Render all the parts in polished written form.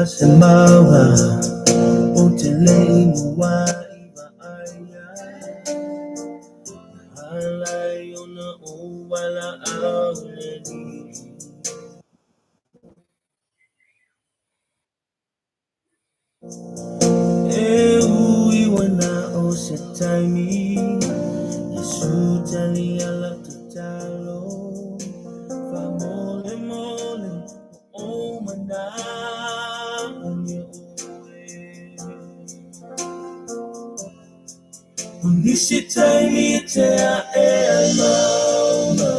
Semawa Otele Muwa Iba Aya Halayona Owala Auleni Iwana Osetaimi Yesu Tali Ala Tutalo Famole Mole O Mana Unye Unishitaimi Tea Mauna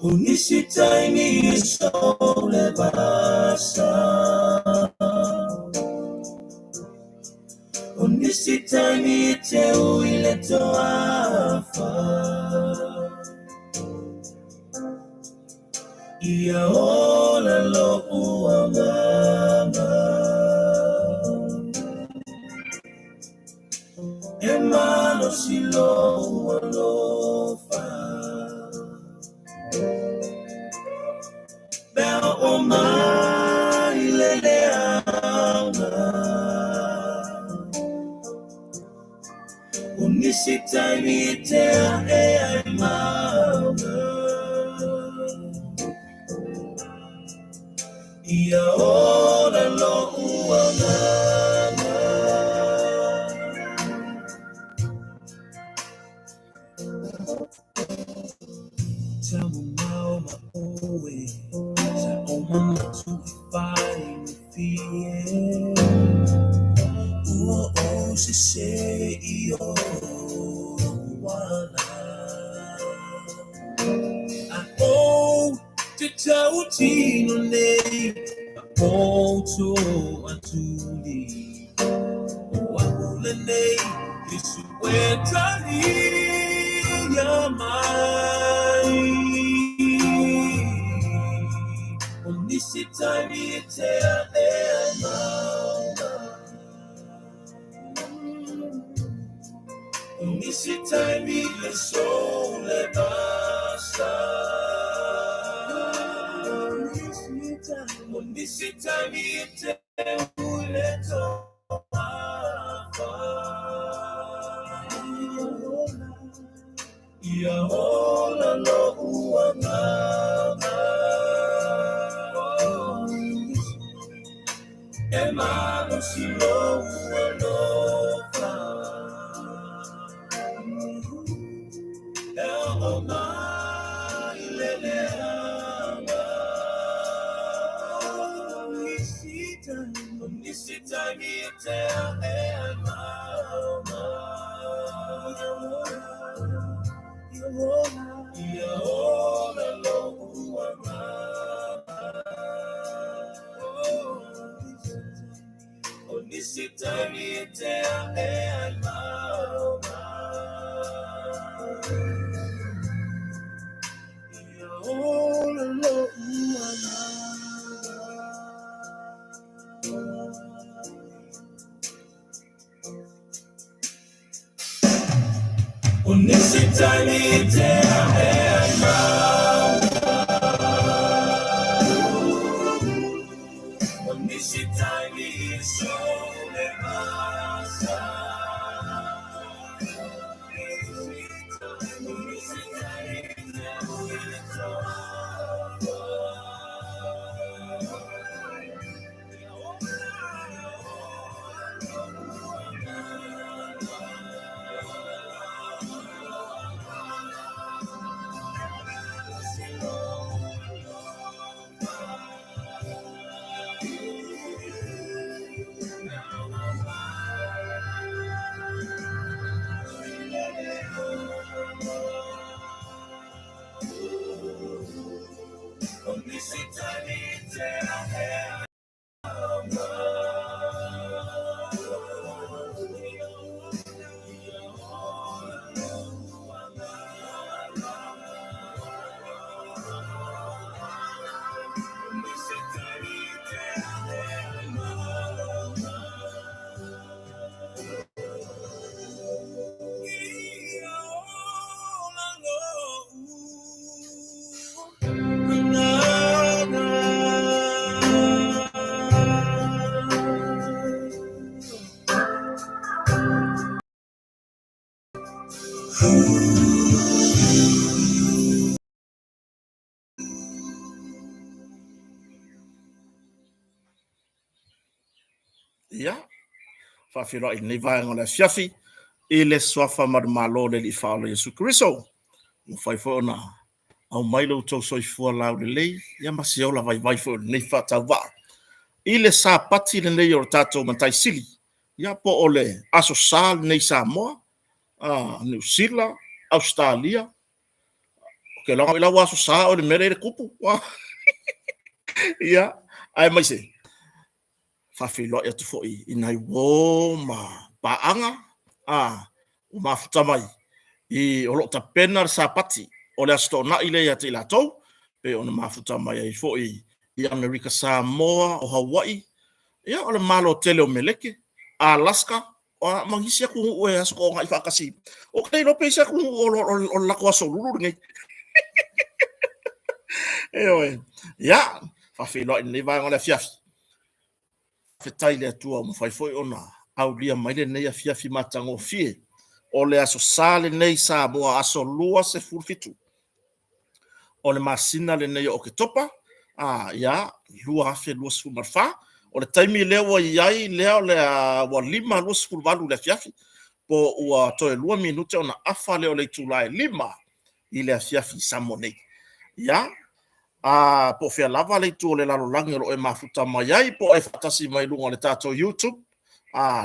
Unishitaimi Sole Basa Unishitaimi Teu Ileto Afa Ia Ola Lo Uamama Emano Silo Ualofa Bel Oma Ileleana Unishitaimi Tea Mauna Ia Ola Lo Uamama Tell my owe Sa oma matufai Mfie Ua o se se Iyo Wala A o Te tau tino nei A o to atuli O akule nei Yesu wetani Ya mai Onishitaimi Tea Mauna Onishitaimi Le Sole Basa Onishitaimi Tea Uleto Afa Ia Ola Lo Uamama Emano Silo Ualofa El Oma Ileleama Onishitaimi Tea Mauna Ia Ola Lo Uamama Onishitaimi Tea Mauna Ia Ola Lo Uamama Onishitaimi Tea Onishitaimi Sole Basa Onishitaimi Teu Ileto Afa Ia, whawhira I nei vai ngana fiafi, I le swafa marumalo le li whaolo Yesu Kristo. Mwhai fo na, au mailo tau soifua lau le lei, ia masiola vai fo nei whatau wa. I le sa pati le nei o tatou matai sili, ia po o le aso sal nei Samoa, New Zealand, Australia, ke longa ila waso sa o le mere le kupu, ia, ai mai se, whawhilo e tu fo I nai wō ma paanga, o mafuta mai, I olo ta pena sa pati, o le asto na ile ia te latou, pe ona mafuta mai ai fo I Amerika Samoa o Hawaii, ia o le malo tele o meleke, Alaska, o mangisi aku ue asko ngai whakasi. O kei no peisa aku o lako aso lulu ngai. Ewe, ia, whawhilo I nei vai ngole fiafi. Whetai le atua mo whaifoi ona, au lia maile nei a fiafi matango fie, o le aso sale nei sa moa aso lua se fulfitu. O le masina le nei o ke topa, ia, lua afe lua se fulmarfa, o le taimi lea wa iai lea o le wa lima lua se fulvalu le fiafi, po ua toe lua minute ona afa leo le tulae lima, I le fiafi samo nei. Ia, po fea lava le tu o le lalolangi o lo e mafuta mai ai, po e fatasi mai lunga le tato YouTube,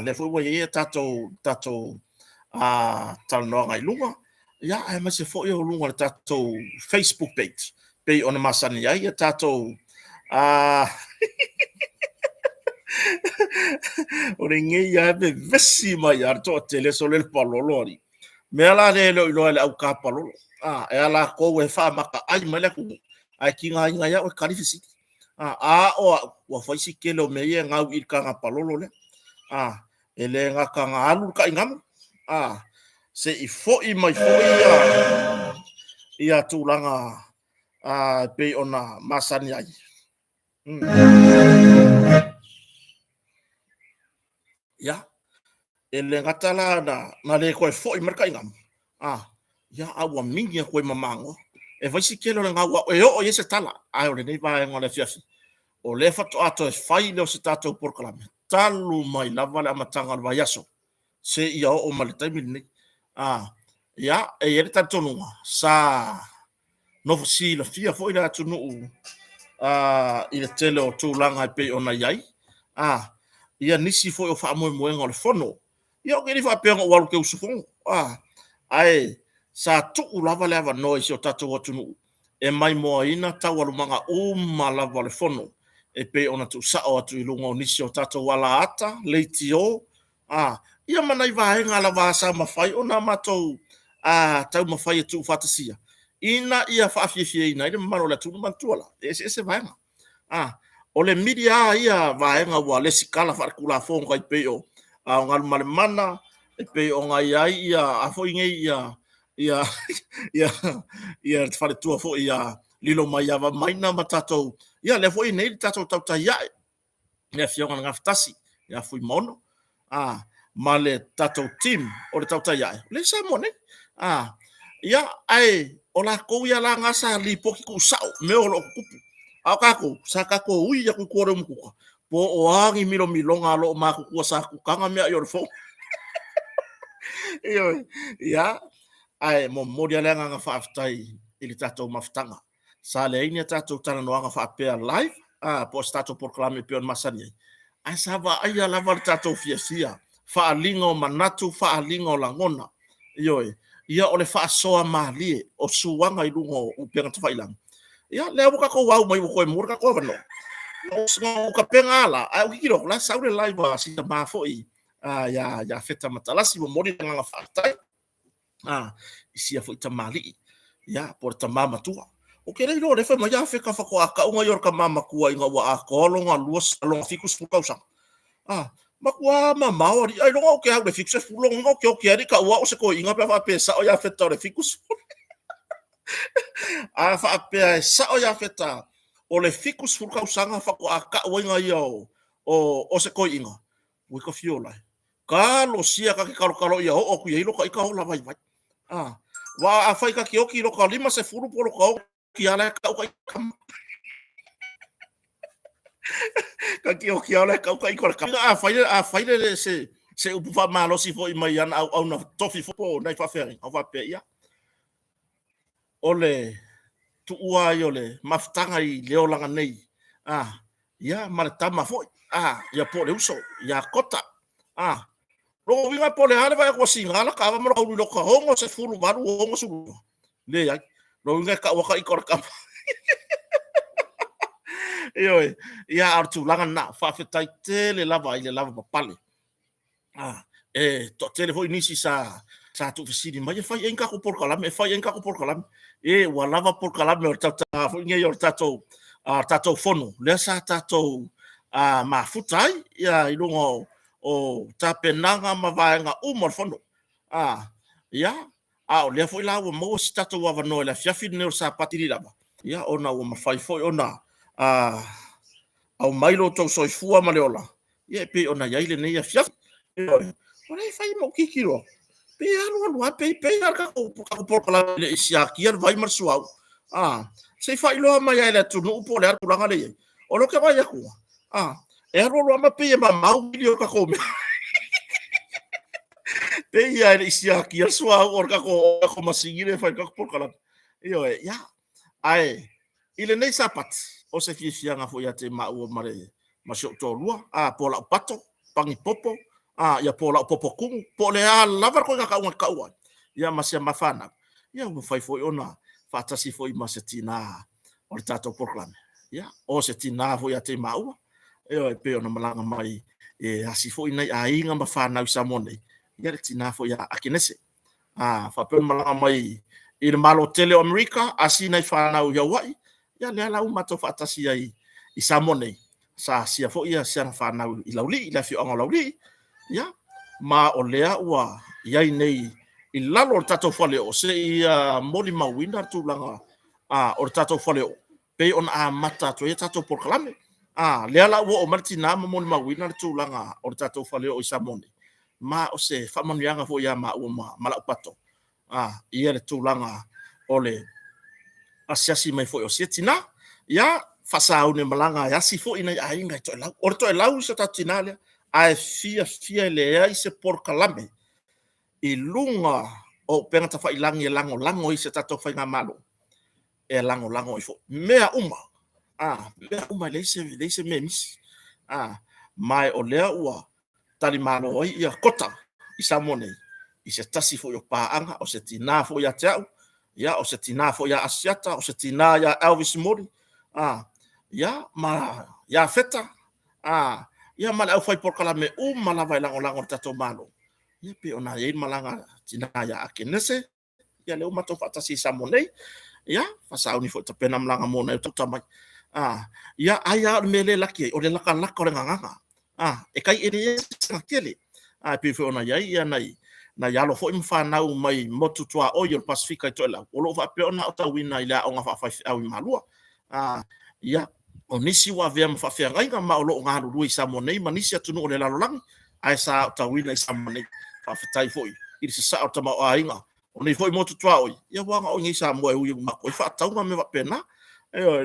le fui wa ie tato talanoa ngai lunga, ia, ai mai se fo i o lunga le tato Facebook page, pe ona masani ai, e tato, o le ngai ia be vesi mai ar to tele so le palolori. Mea la le lo le au ka palolo. E ala ko e fa maka ai mai le ku. Ai ki nga inga ia o kalifisi. O fa isi ke lo me ia nga u ka nga palolo le. Ele nga ka nga alu ka ingam. Se I fo I mai fo ia tulanga pe ona masani ai. Ya, ele ngatala na le koe fo I marka ingam. Ya awa mingi koe mamango. E vai si kelo nga wa o yese tala. Ai o nei vai ngole fiasi. O le fatu ato e fai le o se tatou porkalame. Talu mai lava le amatanga le vaiaso. Se ia o maletaimi nei. Ya, e ere tantonunga. Sa nofu si la fia fo I le atunu I le tele o tūlanga I pe ona iai. Ia nisi fo o wha moe moenga o le fono. Ia o keri wha peonga walu ke usufongo. Ai, sa tuu lava le awa noi si o tatou atunu. E mai moa ina tau alumanga lava le fono. E pe ona tu sao atu I lunga o nisi o tatou wala ata, leiti o. Ia manai vahenga lava asa mawhai o na matou tau mawhai e tu whatasia. Ina ia whaafia ina, ina maro le tunu mantuala. Ese vahenga. O le media ia vaenga ua lesi kala wharekula fonga kai peo. O ngalu male mana, e peo ngai ai ia, a fo inge ia whare tua fo ia lilo mai awa maina ma tatou. Ia le fo inei tatou tau tai iae. Ia fionga nga ftasi, ia fui mono. Ma le tatou team o le tau tai iae. Le sa mone. Ia ai, o la kou ia la ngasa li poki ku sao, meo lo kupu. Au Kakou, sa Kakou ui ya ku kore mukuka. Po o angi milo milonga lo ma ku kua sa ku kanga mea yor fo. Ya, ai mo modia lenga nga whaafitai ili tatou maftanga. Sa le ini tatou tana noanga whaapea live, po tatou porklame peon masani ai. Ai sa wa ai lava tatou fia. Whaalinga o manatu, whaalinga o langona. Ia o le whaasoa malie o suanga I lungo upenga tawhailang. Ia le buka ko wau mai ko murka ko vano no ka pengala ai o kiro la saure live si ta mafoi ya feta matalasi mo mori nga fatai isi a foi ta mali ya por ta mama tua o que no le fa mai ya fe ka fa ko aka un yor ka mama ku inga wa ko longa luos long fikus fu kausa makua mama ori ai longa o ke ha le fikus fu long o ke ari ka wa o se ko inga pa pesa o ya feta le fikus fa apea sa o ya feta o le fikus furka usanga fa ko aka wenga yo o se ko inga we ko fiola ka lo sia ka kalo ia o ku yelo ka ika la vai vai Wa a fai ka kioki lo ka lima se furu polo ka ki ala ka kam ka kioki ala ka ka a fai le se upu fa malo si fo i mai ana au na tofi fo na fa feri au fa pe ia ole tu ua i ole maftanga i leolanga nei ia maratama fo ia po le uso ia kota lo winga po le hale vai ko singala ka mo ko lo ka hongo se fulu baru hongo su le ya lo winga ka wa ka i kor ka yo ia artu langa na fa fetai tele lava ile lava papale to telefo inisi sa tu fisidi mai fai enka ko por kala me fai enka ko por kala wa lava por kala me tata fo nge yo tato fono le sa tato ma futai ia ilungo o tapenanga mavaenga umor fono ia o le foi la o mo tato wa no la fiafi ne sa patiri lava ia ona o mafai foi ona au mailo to soifua maleola ia pe ona ia ile ne ia fiafi ona fai mo kikiro pe anu pe ka por kala le siakia vai marsuau se fai lo mai ele tu no po le kuranga le o lo que vai aku e ro ma pe ma mau video ka come pe ia le siakia suau or ka ko masingire fai ka por kala io ya ai ile nei sapat o se fianga foi ate ma o mare ma sho to lua po la pato pangi popo ia po la popo kung po le lava ko ka ia ma se mafana ia mo fai foi ona fatasi foi ma se tina o tato proclame ia o se tina foi ate ma o e pe ona malanga mai asi foi nei ainga mafana usa mone ia tina foi a akinese fa pe malanga mai i malo tele America asi nei fana u Hawaii ia le ala uma to fatasi ai i samone sa sia fo ia sia fana i lauli i la fi anga lauli ia ma o lea ua ia nei i lalo o tato Faleo'o se ia moli mawina tu langa o tato Faleo'o pe on mata to ia tato proclame lea la ua o martina ma moli mawina tu langa o tato Faleo'o i samone ma o se famanianga fo ia ma ua mala pato ia le tu langa ole asiasi mai fo o setina ia fasau ne malanga ya si fo ina ainga to la orto e lau se tatinale ai fia le ai se proclame i lunga o penga ta fai lango i se tato fai nga malo e lango i fo mea uma le se memis mai o lea ua tali malo i ia kota i samone i se tasi fo yo paanga o se tina fo ya tau ia o se tina fo ya asiata o se tina ya Elvis Mori ia ma ya feta ia mala au fai proclame mala vai lango tato malo ia pe ona ia malanga tina ya akinese ia le uma to fatasi samone ia fasau ni fo to pena malanga mona to tamai ia aya mele laki o le laka o le nganga e kai ene sakele pe fo ona ia nai na yalo fo imfanau mai motu tua o yo Pacifica i tola o lo fa pe ona o tawina ila o nga fa au malua ia o nisi wa vem fa fe ngai ma o lo nga lu i samone ma nisi atunu o le lalo lang ai sa o tawina i samone fa fetai foi i se sa o tama o ainga o nei foi motu tua oi ia wanga o ngi sa mo e u ma ko fa tau ma me va pena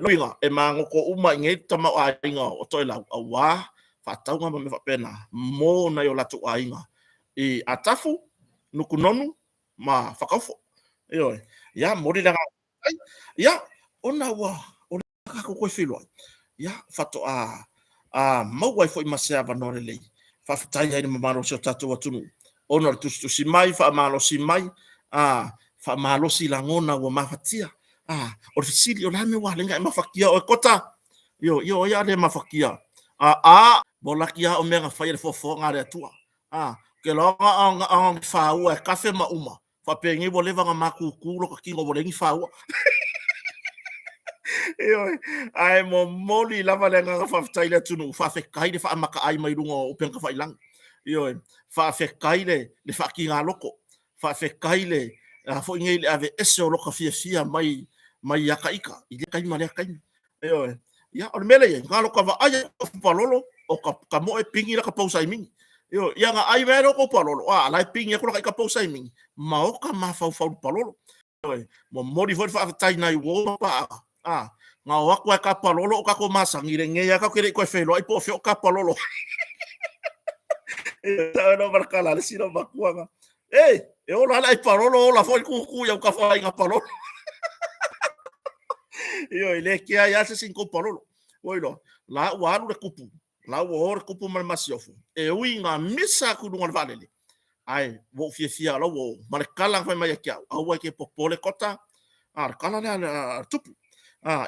no inga e ma ngoko uma ngai tama o ainga o tola o wa fa tau ma me va pena mo na yo la tu ainga i atafu nukunonu ma fakafo ia mori la ia ona wa ona ka ko filo ia fato mau wai foi masea vanore lei fa fatai ai mamaro se tatu watunu ona tu si mai fa malo si mai fa malo si langona wa mafatia o fisili o la me wa lenga mafakia o kota yo ya le mafakia bolakia o mega fa fo ngare tua ke longa ang fau e kafe ma uma fa pengi bo leva nga makuku lo ka kingo bo lengi fau ai mo moli lava le nga fa taila tunu fa fe kai de fa maka ai mai lungo o pen ka fa ilang fa fe kai le fa kinga loko fa fe kai le fo ngai le ave eso lo ka fia mai yakaika i le kai ma le kai ya o mele ye nga lo ka va ai o palolo o ka mo e pingi la ka pausa i mingi Yo, ia nga ai mero ko palolo. Lai pingi ko ka po sai mingi. Maoka mafau palolo. Oi, mo mori foi fa tai nai wo pa. Nga wako ka palolo ka ko masangi re nge ka kire ko felo ai po fio ka palolo. E no markala le sino makuanga. E ola lai palolo la foi ku ya ka fa nga palolo. Yo, ile kia ya se cinco palolo. Oilo, la waru re kupu. La wo kupu mal masiofu. E ui nga misa ku dungal valele. Ai, wo fia la wo. Markala fa mai kia. Au ke popole kota. Kala na tupu.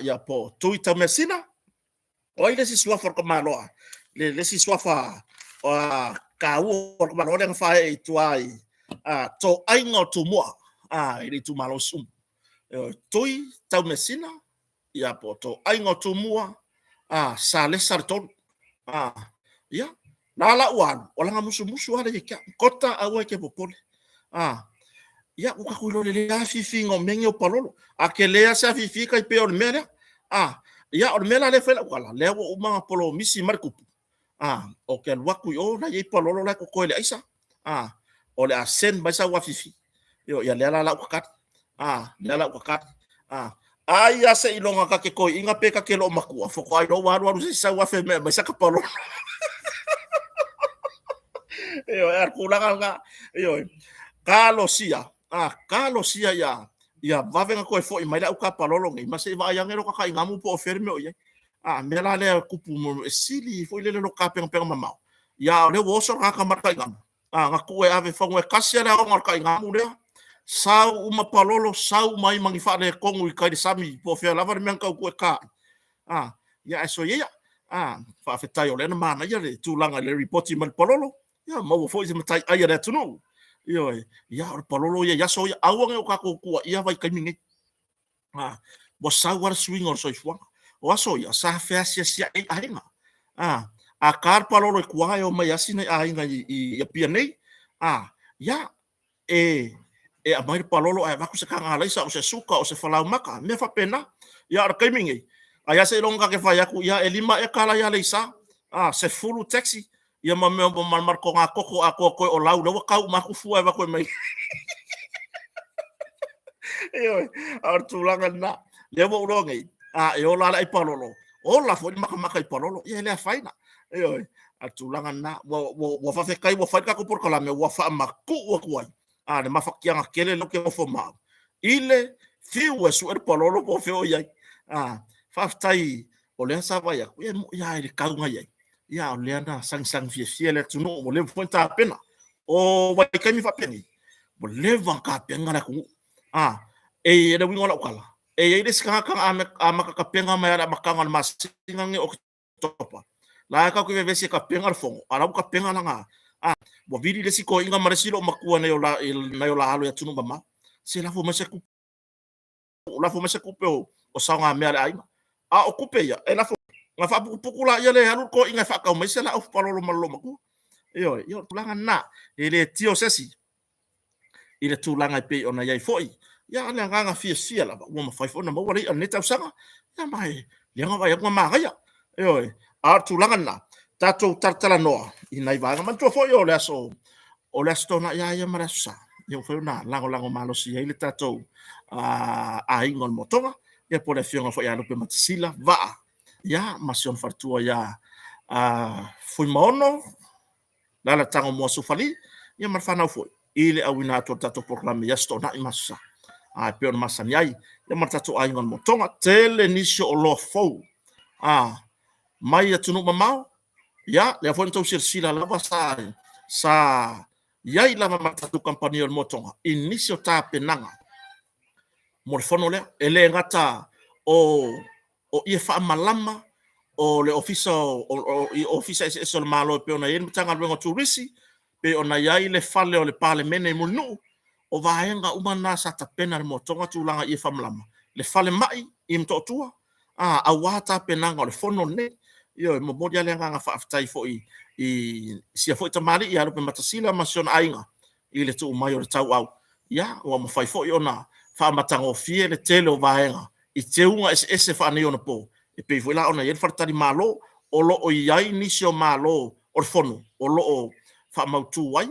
Ya po tuita mesina. Oi le si swafa ko maloa. Le si swafa Kakou ko maloa nga fa e tuai. To ainga tu moa. Ile tu malo sum. Tui tau mesina. Ya po to ainga tu moa. Sale sarton. Ya. Nala wan. Ola nga musu ada kia. Kota au ke popole. Ya uka kulo le afifi ngo mengo palolo. Akelea sa afifi kai pe on mele. Ya on mele le fela kala. Le wo uma polo misi markupu. O ke waku yo na ye palolo la ko le aisa. O le asen ba sa wa fifi. Yo ya le la ukat. Le la ukat. Ai ase ilonga ka ke koi inga pe ka ke lo makua. Fo ko ai lo waru sa wa fe me ba sa ka palolo. Yo kulanga nga. Yo kalosia. Kalosia ya vavenga ko fo mai la uka palolo ngai mase va yang ero ka ngamu po ferme o ye. Mela le kupu mo sili fo le lo ka peng mama. Ya le wo so ka marka ngam. Nga ko e ave fo e kasia la marka ngamu le. Sau uma palolo sau mai mangi fa le kongu i kai sami po fe la va men ka ko ka. Ya eso ye ya. Fa fe tai o le na mana ya le tulanga le report mal palolo. Ya mo fo i matai ai le tunu. Yo, ya palolo ya so ya awang o ka ko ia vai kai mingi. Bo sawar swing or so ifwa. O so ya sa fe sia e ainga. Kar palolo ku ai o mai asina ainga i pia nei. Ya a mai palolo ai vaku se kanga lai sa o se suka o se falau maka me fa pena. Ya ar kai mingi. Aya se longa ke fa ya ku ya elima e kala ya leisa. Se fulu taxi. Ia ma me marko nga koko ko o lau no ka ma ku fu eva ko mai. Ar tulanga na le wo rongi. E o la palolo. O la fo maka palolo. Ia le faina. Ar tulanga na wo fa fe kai wo fa ka ko por kala me wo fa ma ku wo ko ai. Le ma fa kia nga kele lo ke fo ma. Ile fiu su er palolo po fe o ia. Fa tai o le sa va ya. Ya ile ka nga ia. Ya leana sang fie le tunu mo le fonta pena o wa kai mi fa peni mo le van ka penga na ku e le wingola kala e ile ska ka ama ka penga ma ya makanga mas singa nge oktopa la ka ku ve se ka penga fongo ara ka penga na nga mo vidi le siko inga maresilo makua na yo la halo ya tunu mama se la fo ma se ku pe o sanga me ala ai o kupe ya e la nga fa pukula ia le halu ko inga fa ka mai sela of palolo malo maku yo tulanga na ele tio sesi ile tulanga pe ona yai foi ya ana nga fia la wa ma fai fona mo wale ane tau sanga ya mai le nga vai nga ma ya yo tulanga na tato tartala no ina i va nga manto foi o le sto na ya marasa yo foi na lango malo si ile tato ingon motonga ya pole fionga foi alo pe matsila va ya masion fartua ya foi maono la tango mo sufali ya marfana foi ile awina to tato proclame ya sto na imasa pe on masani ai ya martato ai ngon motonga tele nisho o lo fo mai ya tunu mamau ya le foi to sila lava sa ya ila martato compagnie o motonga inisio ta penanga morfono le ele ngata o ia fa malama o le ofisa e malo pe ona yen tanga luengo turisi pe ona yai le fale o le parlemene munu o vaenga umana sa tapena le motonga tulanga ia fa malama le fale mai im totua a wata penanga o le fono ne yo mo modia le nga fa aftai fo i sia fo tamari ia lo pe matasila masion ainga ile tu mai o tau au ya o mo fai fo ona fa matango fie le tele o vaenga i te unga ese fa ne ona po e pe foi la ona yer fartari malo o lo o iai nisio malo o fono o lo fa mautu ai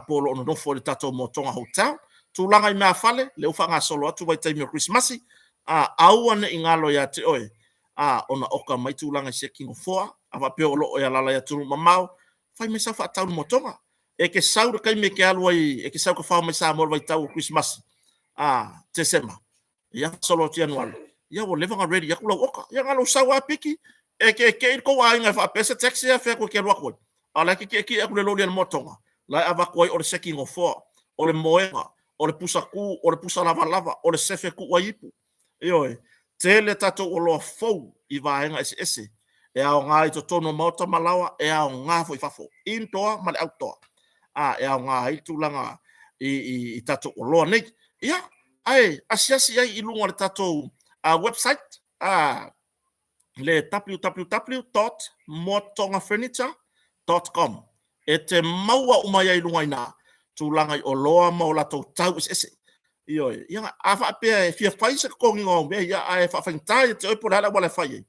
polo no fo le tato mo tonga hotel tulanga I mea fale le ufa nga solo atu vai taimi o Christmasi au ane ingalo ya te oe ona oka mai tulanga se kingo foa ava pe o lo ya lala ya tulu mamau fai me sa fa tau mo tonga e ke saura kai me ke alu ai e ke sau ka fa mai sa mo vai tau Christmas te sema ya solo ti anual ya wo leva nga ready ya kula oka ya ngalo sawa piki e ke ko wa nga fa pesa taxi ya fe ko ke lo ko ala ke aku le lo le mo tonga la ava ko o le se kingo foa o le moenga o le pusaku o le pusa lava o le sefe ku waipu ioe tele tato o lo fou I vaenga ese e ao ngā I to tono mauta malawa e ao ngā fo I fafo intoa ma le autoa e ao ngā I tūlanga I tato o loa nei ia ai asiasi ai I lunga le tato website le www.motongafurniture.com e te maua umai ai lunga ina tūlanga I o loa maula tau tau ese ioe ia afa pe fia fai se ko ngo be ia ai fa fantai te opo la wala fai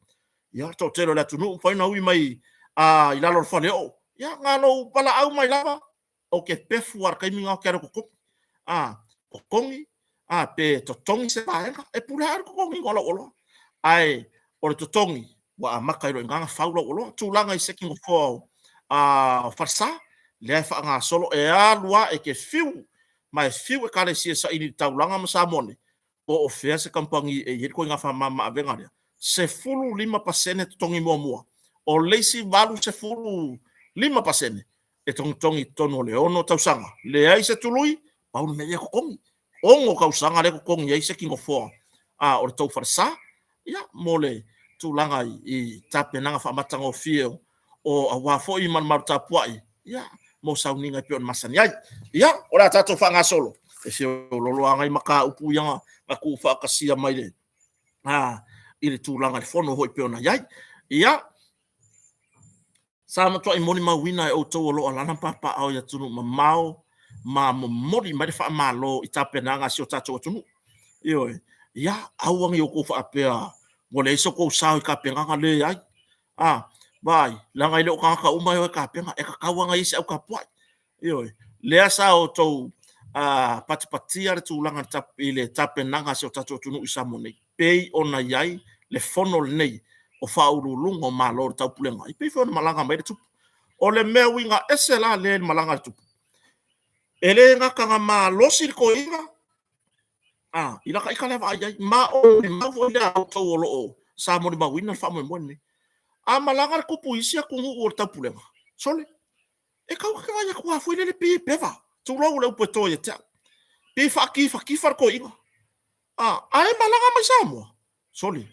ia to telo la tunu fai na ui mai I la lo Faleo'o ia ngalo pala au mai lava o ke pefu ar kai minga ke ko ko kongi pe to tongi se ba e pula ar ko kongi ngolo olo ai o to tongi wa maka ro nganga faula olo tūlanga I seking fo farsa le fa nga solo e alua e ke fiu mai fiu e kare sia sa ini taulanga ma sa mone o fea se kampangi e yet ko nga fa mama avenga se fulu 5% tongi mua o leisi valu se fulu 5% e tongi tono le ono tausanga le ai se tului pau me ye ko kongi ongo kausanga le ko kongi ai se kingo fo o tau farsa ya mole tulanga I tape nanga fa matanga o fio o awa fo I man marta puai ya mo sauninga pion masani ai ya ora tato fa nga solo e se lolo anga I maka upu yanga aku fa kasia mai le ile tulanga le fono hoi piona ai ya sama to I moni mawina e o to lo alana papa au ya tunu mamao ma mori mai fa malo I tape nanga si o tato tunu yo ya au ngi ko fa apea mo le so ko sa ka penga le ai vai langa ile ka umai o ka penga e ka kawanga isi au ka puai io le asa o to pati ar tu langa tap ile tape nanga se o tato tunu isa moni pei ona yai le fono nei o fa uru lungo ma lor tau pulenga I pei fo malanga mai tu o le me winga esela le malanga tu ele nga kanga ma losi ko inga ila ka ikale va ai ma o ma vo le auto o lo sa moni ma wina fa mo moni malanga ko puisia ko o tau pulenga sole e kau ka ya ko foi le pi peva tu lo le poto ye ta pi fa ki far ko inga ai malanga mai samo soli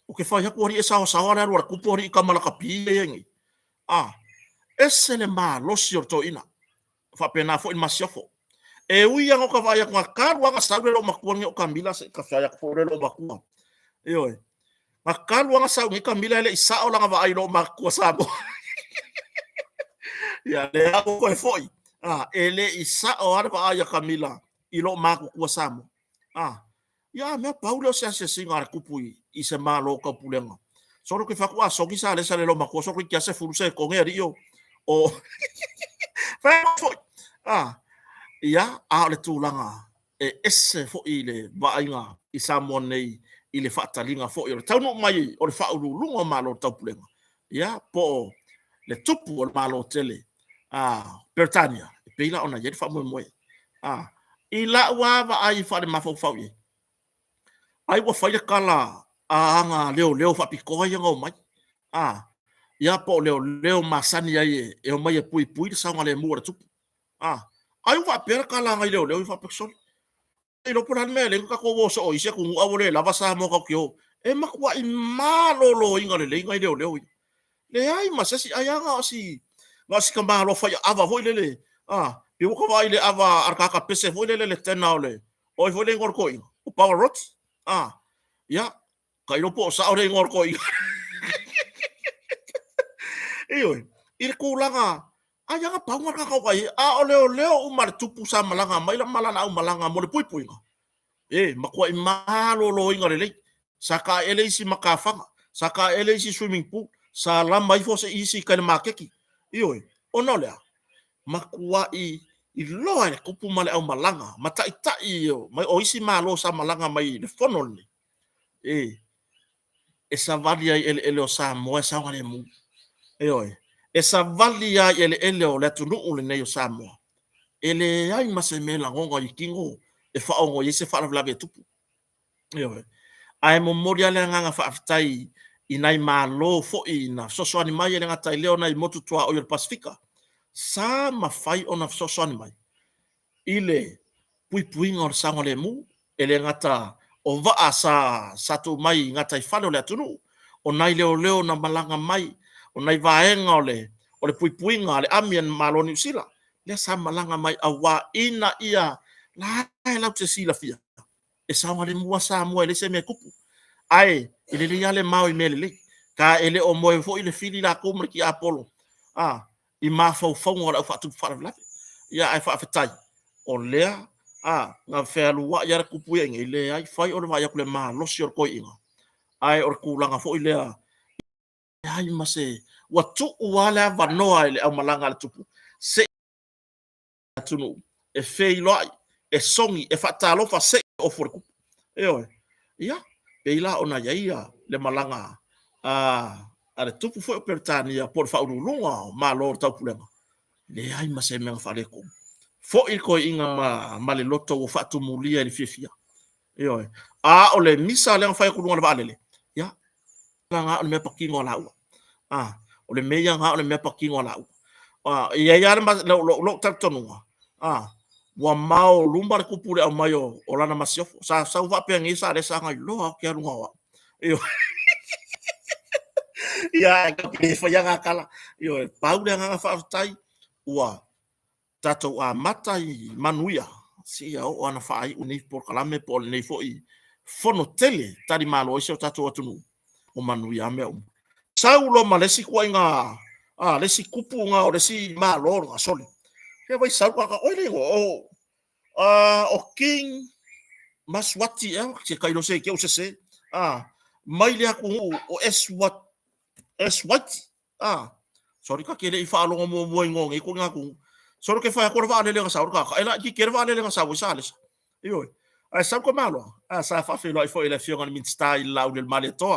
o ke fa ya ko ri esa o sa ora ro ku pori ka malaka pi yengi ese le ma lo si to ina fa pena fo in masiofo e ui yang o ka va ya ko ka wa ka sa lo makuang o kambila se ka fa ya ko lo makuang yo makalu nga sa ngi kambila le isa o lang va ai lo makuang sa mo ya le ako ko foi ele isa o ar pa ya Camila ilo maku kuasamo ya me Paulo se singar kupui I se malo ka pulenga soro ke fa kwa so ki sa le lo maku so ki se fulu se ko ngeri yo o fa foi ya le tulanga e esse fo ile va inga isa monei ile fa talinga fo yo tau no mai o le fa ulu lungo malo tau pulenga ya po le tupu o malo tele Britania pila ona ye fa mo I la wa va ai fa de mafo fa ye ai wa fa ye kala nga leo fa piko ye ngo mai ya po leo masani ye e o mai pui sa ngale mo tupu ai wa per kala nga leo fa person e lo por me le ka ko wo so i se ku awole la va sa mo ka kyo e makwa I malo lo inga le nga leo le ai masasi ayanga si ngas ka malo fa ya ava voi le pe ko vai le ava arka ka pese voi le tena ole o voi le ngor ko o power rot ya ka ilo po sa ore ngor ko il ko langa aya ka pa ngor ka vai o leo umar tupu sa malanga mai la malana o malanga mo le pui makwa I malo lo inga le saka ele si makafanga saka ele si swimming pool sa la mai fo se isi ka makeki oi onolea makuai i loa le kupu male au malanga matai yo mai o isi malo sa malanga mai le fonol e sa vali ai ele o sa mo sa ngale mu e sa vali ai ele o le tunu le nei o sa mo ele ai mase mela ngonga i kingo e fa ongo i se fa la ve tupu ai mo moria le nganga fa aftai i nai malo fo i na so ani mai le ngata leo nai motu tua o le Pasifika sa ma fai ona so ani mai ile pui ngor sango le mu ele ngata o va sa tu mai ngata i falo le tunu o nai leo na malanga mai o nai vaenga o le pui nga le amian malo ni sila le sa malanga mai awa ina ia la te sila fia e sa ngale mua sa mua le se me kupu ai ele le ale mau i mele ka ele o mo fo ile fili la ko ki apolo i ma fo ngora fa tu fa la ya ai fa fatai o lea nga fe lua ya kupu e ile ai fai o va ya kule ma lo sio ko inga ai or kulanga fo ile ai mase watu wala va no ile au malanga le tupu se tunu e fei loi e songi e fatalo fa se o for ku ia peila ona ia le malanga ale tupu fo pertania por fa ulunga ma lo tau pulenga le ai ma se me fa le ko fo il ko inga ma le loto o fa tu mulia le fifia o le misa le fa ku lunga va le ia nga le me pakingo la o le meia nga o le me pakingo la ia ma lo tau tonua wa mau lumbar kupure au mayo olana masiofo sa va pengisa le sanga lo ke lunga wa ia ke fa yanga kala pau le nga fa tai ua tato a matai manuia si o ana fai uni por kalame por nei foi fono tele tari malo iso tato atunu o manuia me saulo malesi kuinga lesi kupu nga o lesi malo nga sole ke vai sau ka oile o king maswati se kailo se ke o se mai le aku o eswat sorry ka kele i fa lo mo ngong e ko ngaku soro ke fa ko va le nga sa ka ela ki ke va le nga sa wo sa ai sa ko malo sa fa fe lo i fo ile fiona min style la le maleto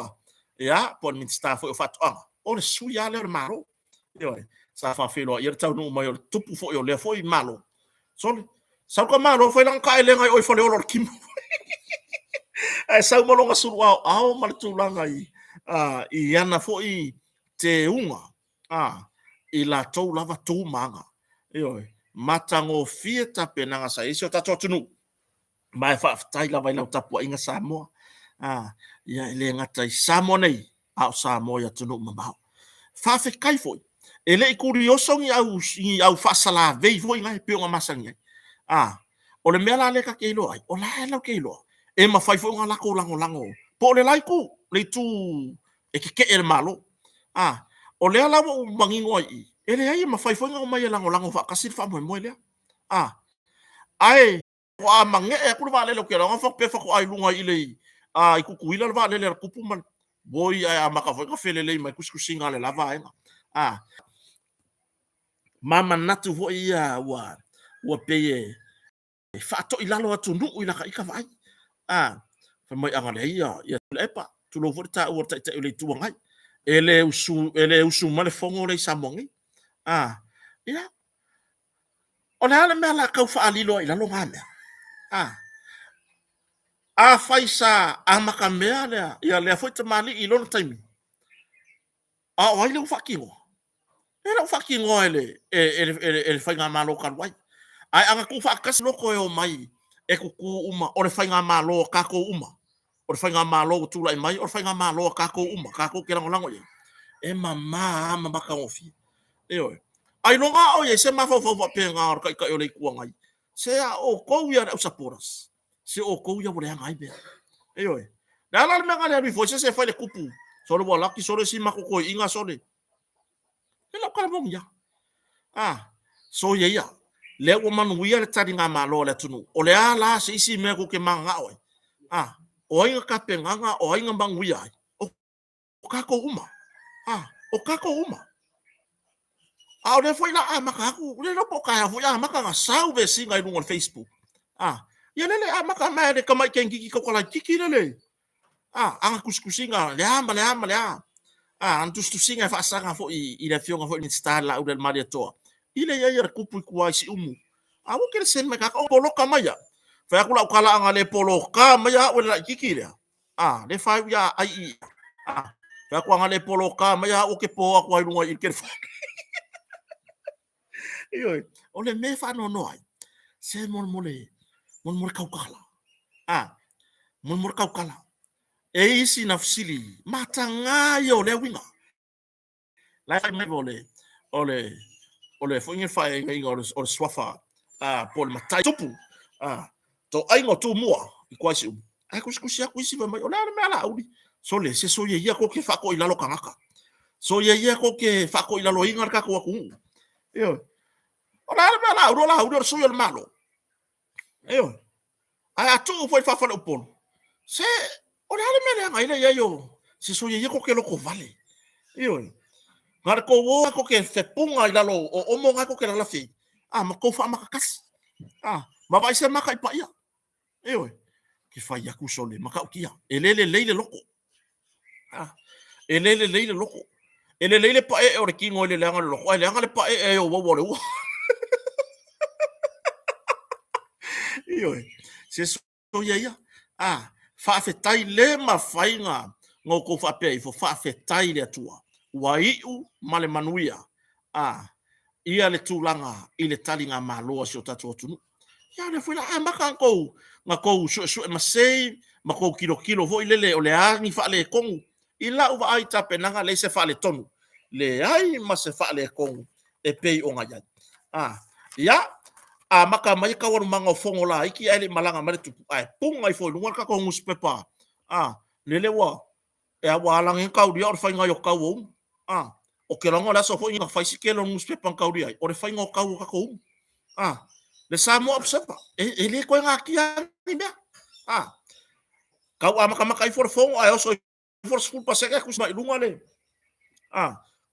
pon min sta fo fa o le su ya le malo sa fa fe lo ir tau no mai tupu fo le fo i malo solo sa ko malo fo lang ka ile ngai o fo le olor kim ai sa mo longa suru au mal tu langa i ana fo i te unga i la tau lava tu manga matango fieta penanga sa iso tato tunu mai fa tai lava ila tapu inga Samoa ia ele ngata i Samoa nei au Samoa ya tunu mamau fa fe kai foi ele i kurioso ngi au fa sala vei foi ngai pe nga masangi o le mela le ka keilo ai o la keilo e ma fai foi nga lako lango po le laiku le tu e ke el malo o le ala mo mangingo ai ele ai ma fai foi nga mai lango fa kasi fa mo le ai wa mange e ku va le lo ke lo fa pe fa ko ai lunga ile i ku kuila va le kupu man boy ai ma ka foi ka fele le mai kuskusinga le lava mama natu vo ia wa peye fa to ilalo atu nu ila ka vai fa mai anga le ia le pa tu lo vorta o ta le tu ngai ele usu male fongo le samongi ia ona ala me la ka fa alilo ila lo ngana faisa makamea le ia le foi te mali i lo taimi o ile fa kingo ele fa kingo ele fa nga malo kan wai ai anga ku fa kas lo ko o mai e ku uma o le fa nga malo Kakou uma o le fa nga malo tu lai mai o le fa nga malo Kakou uma Kakou ke lango e mama ka ofi ai no nga o ye se ma fo pe nga o ka o le ku ngai se o ko ia o saporas se o ko ia o le ngai be na la me ngale mi fo se fa le kupu solo wala ki solo si makoko inga sole ela kala mo ya so ye ya le o man wi le tadi nga malo le tunu o le ala se isi me ko ke manga o inga ka penganga o inga bang wi ai o Kakou uma o Kakou uma A le foi la maka ku le no po ka fu ya maka nga sau ve singa i lungo Facebook. Ya le maka mai le kama kengi ki ko la kiki le. Anga kuskusinga le ama le ama le a. Antus tu singa fa sanga fo i le fionga fo ni star la u del maria to. Ile ya ya kupu ku si umu. Awu kere sen maka ko polo kama ya. Fa ku la kala anga le polo kama ya o la kiki le. Le fa ya ai. Fa ku anga le polo kama ya o ke po aku ai lungo i kere fa. Iyo, ole me fa no no ai. Se mon kaukala. Mon kaukala. E isi na fsili. Matanga yo le winga. La fa me ole fo ngi fa ngi o swafa. Pol matai tupu. To ai ngo tu mua i kwasi. Ai kuskusia kuisi ba mai. Ole me ala uli. So le se so ye ya ko ke fa ko ilalo kangaka. So ye ya ko ke fa ko ilalo ingar ka ko ku. Iyo. Ora uro suyo el malo. Eyo. Ai atu foi fa fala upon. Se ora me nga ile yo. Se so ye ko ke lo ko vale. Eyo. Ngar ko wo ko ke se punga ila lo o mo nga ko ke la fi. Ma ko fa makakas. Ma vai se maka ipa ia. Eyo. Ke fa ya ku sole maka ukia. Elele leile loko. Elele leile loko. Ele leile pa e ore kingo le langa loko. Le langa le pa e o wo wo. Iyo. Se so ia. Fa fetai le mafainga ngo ko fa pe fo fa fetai le tua. Wa iu male manuia. Ia le tulanga ile talinga maloa so tatu tunu. Ya le fuila maka ko ngako so masei mako kilo vo ile o le angi fa le kongu. Ila uva ai tape nanga le se fa le tonu. Le ai ma se fa le kongu e pei o ngaya. Ya maka mai ka waru manga fongo la iki ai malanga mare tupu ai punga i fo lunga ka ko ngus pepa lele wa e wa lang en kau dia or fa nga yo kau o ke longo la so fo nga fa sikelo ngus pepa kau dia o re fa nga kau ka ko le sa mo observa e le ko nga kia ni be kau maka i for fongo ai so for school pa se ka kus mai lunga le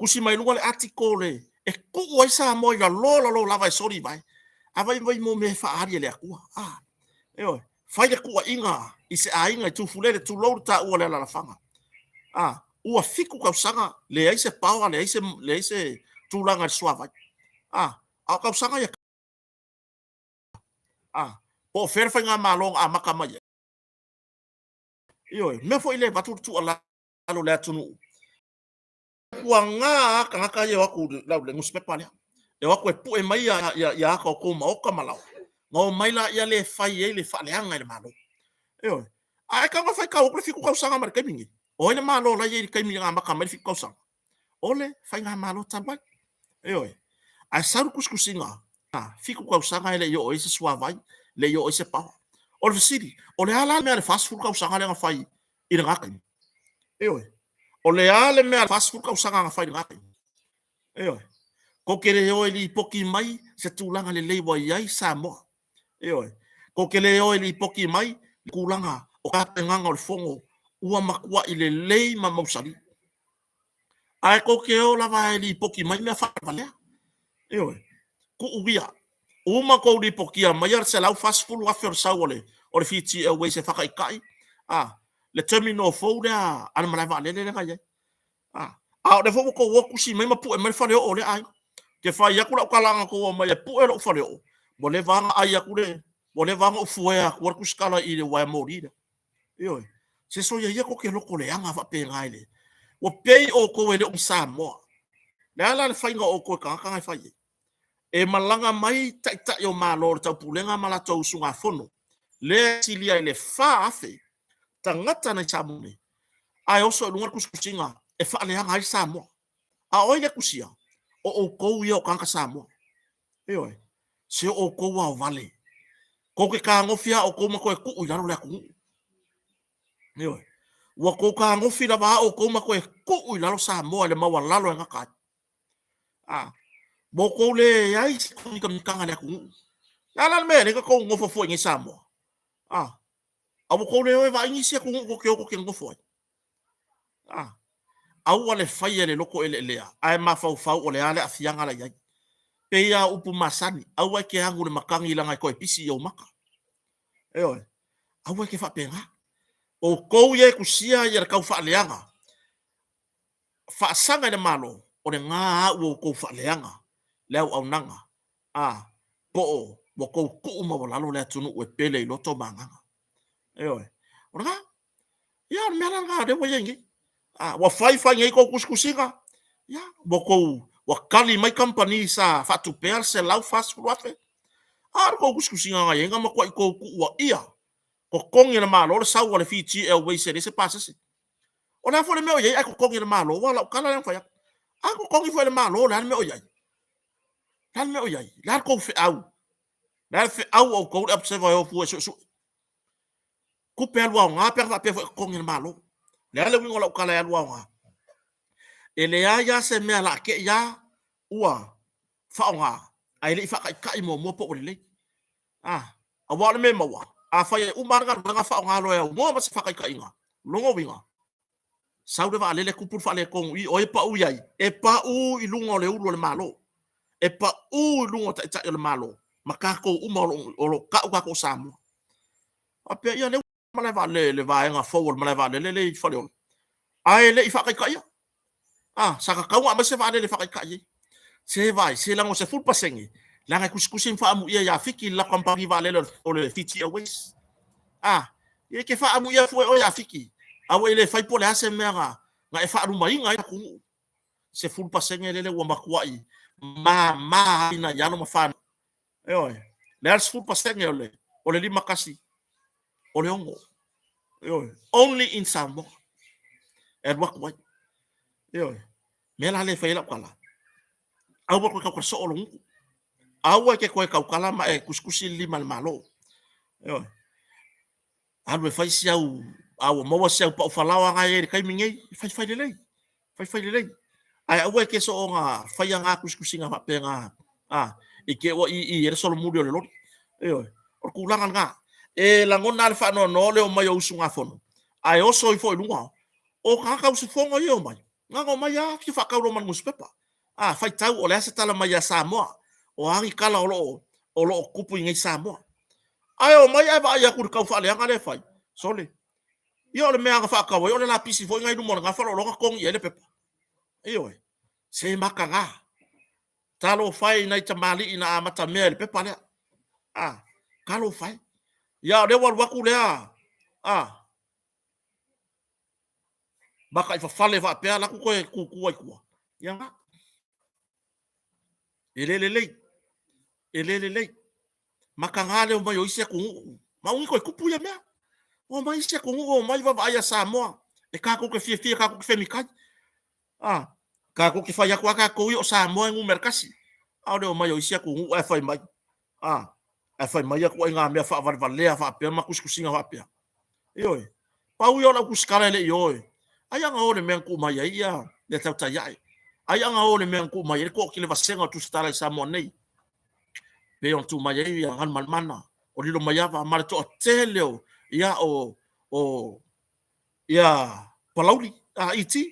kusi mai lunga le article e ku wa sa mo ya lo la vai sorry vai avai mo me fa ari le aku eo fai le ku inga i se ainga tu fulele tu lo ta o le la fanga ua fiku ka sanga le ai se pawa le ai se tu langa suava ka sanga ya po fer fa nga malong maka mai eo me fo ile batu tu ala alo le tunu kuanga ka ye waku la le nguspe pa le e waku e pu e mai ya ka ko ma o ka malau ngo mai la ya le fai e le fa le anga le malo eo ka nga fai ka o fiku ka sanga mar kamingi o le malo la ye kamingi maka mai fiku ka sanga ole fai nga malo tambai eo saru kuskusinga fiku ka sanga le yo ese suavai le yo ese pa o le siri o le ala me le fast food ka sanga le nga fai i ngaka eo o le ale me fast food ka sanga nga fai ngaka eo ko kere o li poki mai se tulanga le leiwa yai samo ko kele o li poki mai kulanga o ka nganga o fongo ua makua ile lei ma mausali ai ko ke o lava li poki mai me fa vale ku ubia uma ko li poki mai ar se lau fast food wa fer sawole o le fiti e we se fa kai le terminal foda an mala vale le ga o le fo ko wo kusi mai ma pu e mai fa le o le ai ke fa ya kula kalanga ko mai pu e lo fa le o mo le vanga ai ya kule mo le vanga o fuea ko ku skala i le wa morida se so ya ko ke lo ko le anga fa pe ngai o pe o ko ele o sa mo le ala le fa nga o ko ka fa e malanga mai ta yo malo ta pulenga mala to sunga fono le silia ile fa afe tangata na chamune ai o so lunga kuskusinga e fa le anga ai sa mo o ile kusia o ko yo ka sa mo se o ko wa vale ko ke ka ngofia o ko ma ko ku ila lo le ku wa ko ka ngofia ba o ko ma ko ku ila lo sa mo le ma wa lalo nga ka bo ko le ai ko ni ka le ku la me le ko ngofo fo ngi sa mo a bo ko le va ngi se ko ke ngofo au wale fai le loko ele ai ma fau o le ale afianga la yai pe ia upu masani au ke angu le makangi langa ko pisi o maka au ke fa penga o kou ye kusia ia kau fa leanga fa sanga le malo o le nga o kou fa leanga leo au nanga po mo kou ku mo lalo le tunu o pele i loto manga ora ia me langa de wo yengi wa fai ngai ko kuskusinga ya mo kou wa kali mai company sa fa tu per se lau fast food wafe ko kuskusinga ngai nga mo ko ku wa ia ko kongi na malo sa wala fi ti el we se pasa se ona fo le me o ye ko kongi na malo wala kala yang fa ya ko kongi fo le malo la me o ye la ko fe au o ko observe o fu so ku pe alwa nga pe fa pe kongi na malo la le wingo la kala ya alwa nga ele ya se me la ke ya ua fa nga ai le fa kai mo po le a wala me mo fa ye umar nga fa nga lo ya mo ma se fa kai nga longo winga saude va lele kupur fa le kong i o e pa u yai e pa u i lungo le ulo le malo e pa u lungo ta le malo makako u malo o ka ko samu ape ia le mala va le va nga forward mala va le fa le ai le i fa kai saka ka wa ma se va le fa kai se vai se lango se full pasengi langa kuskusin fa amu ia ya fiki la kompari va le o le fiti always ye ke fa amu ia fu o ya fiki awe le fai pole ase mera nga e fa rumai nga ku se full pasenge le wa makwai ma ina ya no mafan le full pasenge o le lima kasi o le ongo only in Samo and what me la le fai la kala awa ko ka so lo awa ke ko ka kala ma e kuskusi lima malo anu fai siau awa mo siau pa falawa nga e kai mingi fai le ai awa ke so nga fai nga kuskusinga fa penga e ke o i e solo mudio le lo o kulangan nga e la ngona fa no le o mai o sunga fono ai o so i fo lunga o ka ka su fonga yo mai nga ngo mai ya ki fa ka ro man muspepa fai tau o le asa tala mai ya Samoa o hangi kala o lo kupu ngai Samoa ai o mai ai ya ku ka fa le nga le fai sole yo le mea fa ka yo le la pisi fo ngai du mo nga fa lo ka kong ye le pepa se makanga talo fai nai tamali ina amata me le pepa le kalo fai ya le wa ku le baka fa fale fa pe la ku ku ya nga ele makanga le o mai o ise ku ma un ko kupu ya me o mai ise ku o mai va ya Samoa e ka ko ke fie ka ko ke mi ka ka ko ke fa ya ka ko yo Samoa ngu merkasi au de o mai o ise ku e fa mai e fa mai ko nga me fa va le fa pe ma kuskusinga fa pe pa u yo la kuskala le yo aya nga o le men ku mai ia le tau ta ya aya nga o le men ku mai ko ke le va senga tu stala Samoa nei pe on tu mai ia ngan mana o dilo mai va mal to teleo ia o ia palauli iti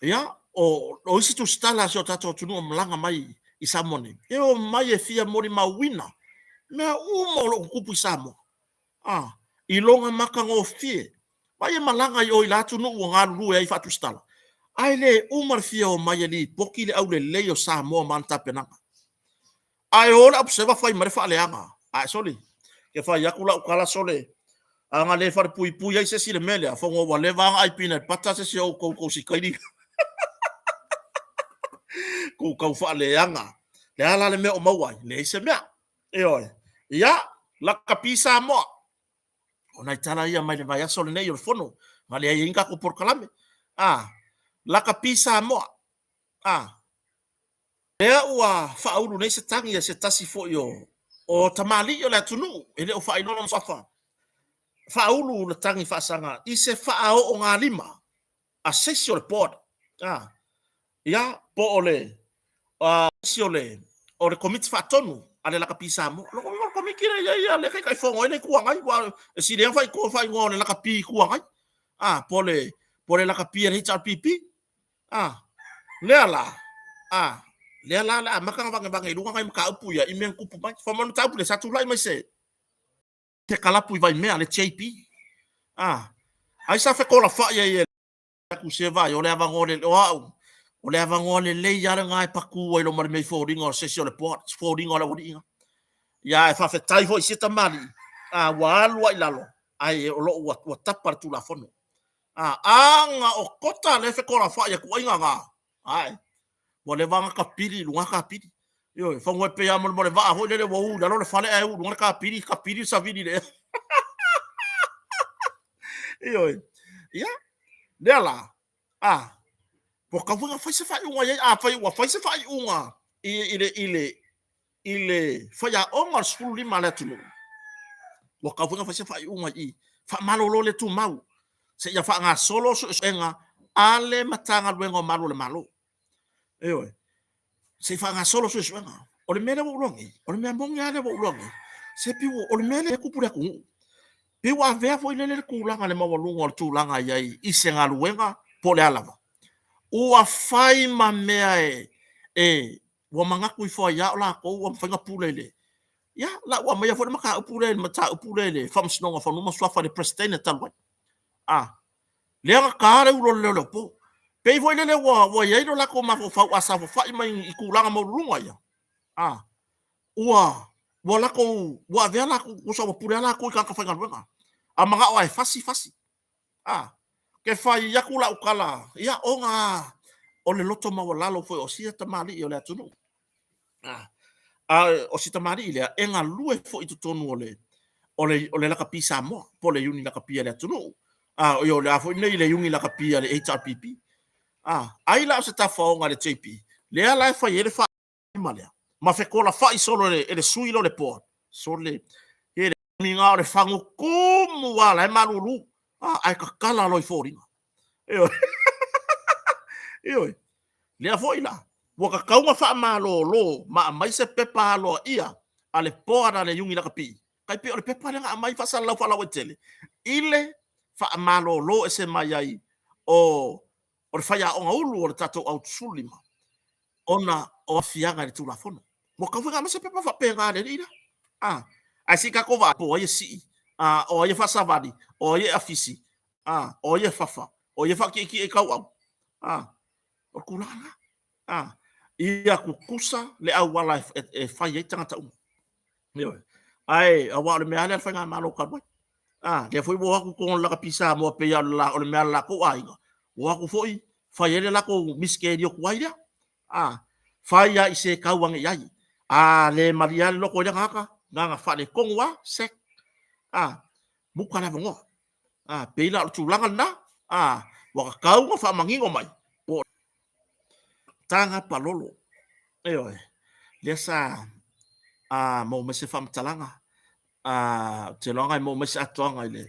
ia o isi tu stala so tato tu no mlanga mai i Samone e o mai e fia mori mawina me umo lo kupu Samo i longa maka ngo fie mai e malanga i o i latu no nga ru e fa tu stala ai le umar fia o mai li poki le au le o Samo manta penanga ai ora observa fai mare fa leanga soli ke fa yakula ukala sole anga le far pui ai se si le mele a fongo wa le va ai pina pata se o ko si kaini ko ka fa leanga le ala le me o mawai le se me ya la kapisa mo ona tala ia mai le vai sole nei o fono ma le inga ko por kalame la kapisa mo Lea ua whauru nei se tangi se tasi fo o tamali o le tunu ele o whainono mfafa whauru le tangi whaasanga i se whaao o ngā lima a sesi o le pod ia po o le sesi o le komiti whaatonu a le laka pisa mo loko komikira ia le kai fongo ele kuangai wa si le whai ko whai ngō le laka pi kuangai po le laka pi e HRPP lea la le la maka banga i lunga kai maka upu ia i men kupu mai fa manu tau le satu lai mai se te kalapu i vai mea le JP ai sa fe kola fa ia ku se vai o le avangole o le avangole le ia nga e paku o lo mar me foringa o sesio le port foringa la wodinga ia e fa fe tai fo i sita mali wa alu ai lalo ai o lo wa tapa tu la fono anga o kota le fe kola fa ia ku inga nga ai mo le vanga kapiri lunga kapiri yo fa ngwe pe ya mo le va ho le wo la lo fale ai lunga kapiri sa vini le yo ya dela po ka vunga fa se fa unga ya fa se fa unga ile fa ya onga skulu lima le tu wo ka vunga fa se fa unga i fa malolo le tu mau se ya fa nga solo so enga ale matanga luengo malo le malo yo se fa nga solo so enga o le mele wo longi o le me monga le wo longi se pi o le mele ku pura ku pi wa vea foi le ku langa le mawalunga o tu langa yai i se nga luenga po le alava ua fai ma mea ua mangaku i fo ya la ko ua fanga pulele ya la ua mai fo maka pulele mata pulele fam snonga fo no swafa de president talwa le nga kare ulo le po pe fo le ua ya no la ko ma fo fa asa fo fa mai i ku langa mo lunga ya ua la ko ua vea la ko sa pulele la ko ka fanga lunga manga o fasi ke fai ya kula ukala ya onga o le loto mawalalo foi o sia tamali o le atunu o si tamali le enga lue foi tu tonu o le la kapisa mo po le uni la kapia le atunu o yo le afo nei le uni la kapia le HRPP ai la se tafonga le JP le ala fai ele fa malea ma fe kola fai solo le suilo le port so le ele minga o le fangu kumu wala e malulu ai ka kala loi foringa Ioi, lea foi la. Waka kaunga wha lo ma mai se pepa lo ia ale poa le yungi la kapi. Kai pe ole pepa nga mai fa sala fa la wetele. Ile wha lo e se mai ai o le whaia o ngaulu o le tatou au sulima. Ona o afianga le tula fono. Waka whinga ma se pepa wha penga le ina. Ai si kako wa po ye si. O ye fa savadi, o ye afisi. O ye fafa, o ye fa ki e kau au. O kulanga ia kukusa le au wala e fai e tangata umu ai awa le mea le whainga malo ka mai le foi wo aku kon la pisa mo pe ya la o le mea la ko ai wo aku foi fai ele la ko miske dio ko ai fai ya ise kauang yai le maria lo ko ya ngaka nga fa le kongwa sek buka na ngo pe la tu langa na wa kau fa mangingo mai tanga palolo lesa mo mese fam talanga te longa mo mese atonga ile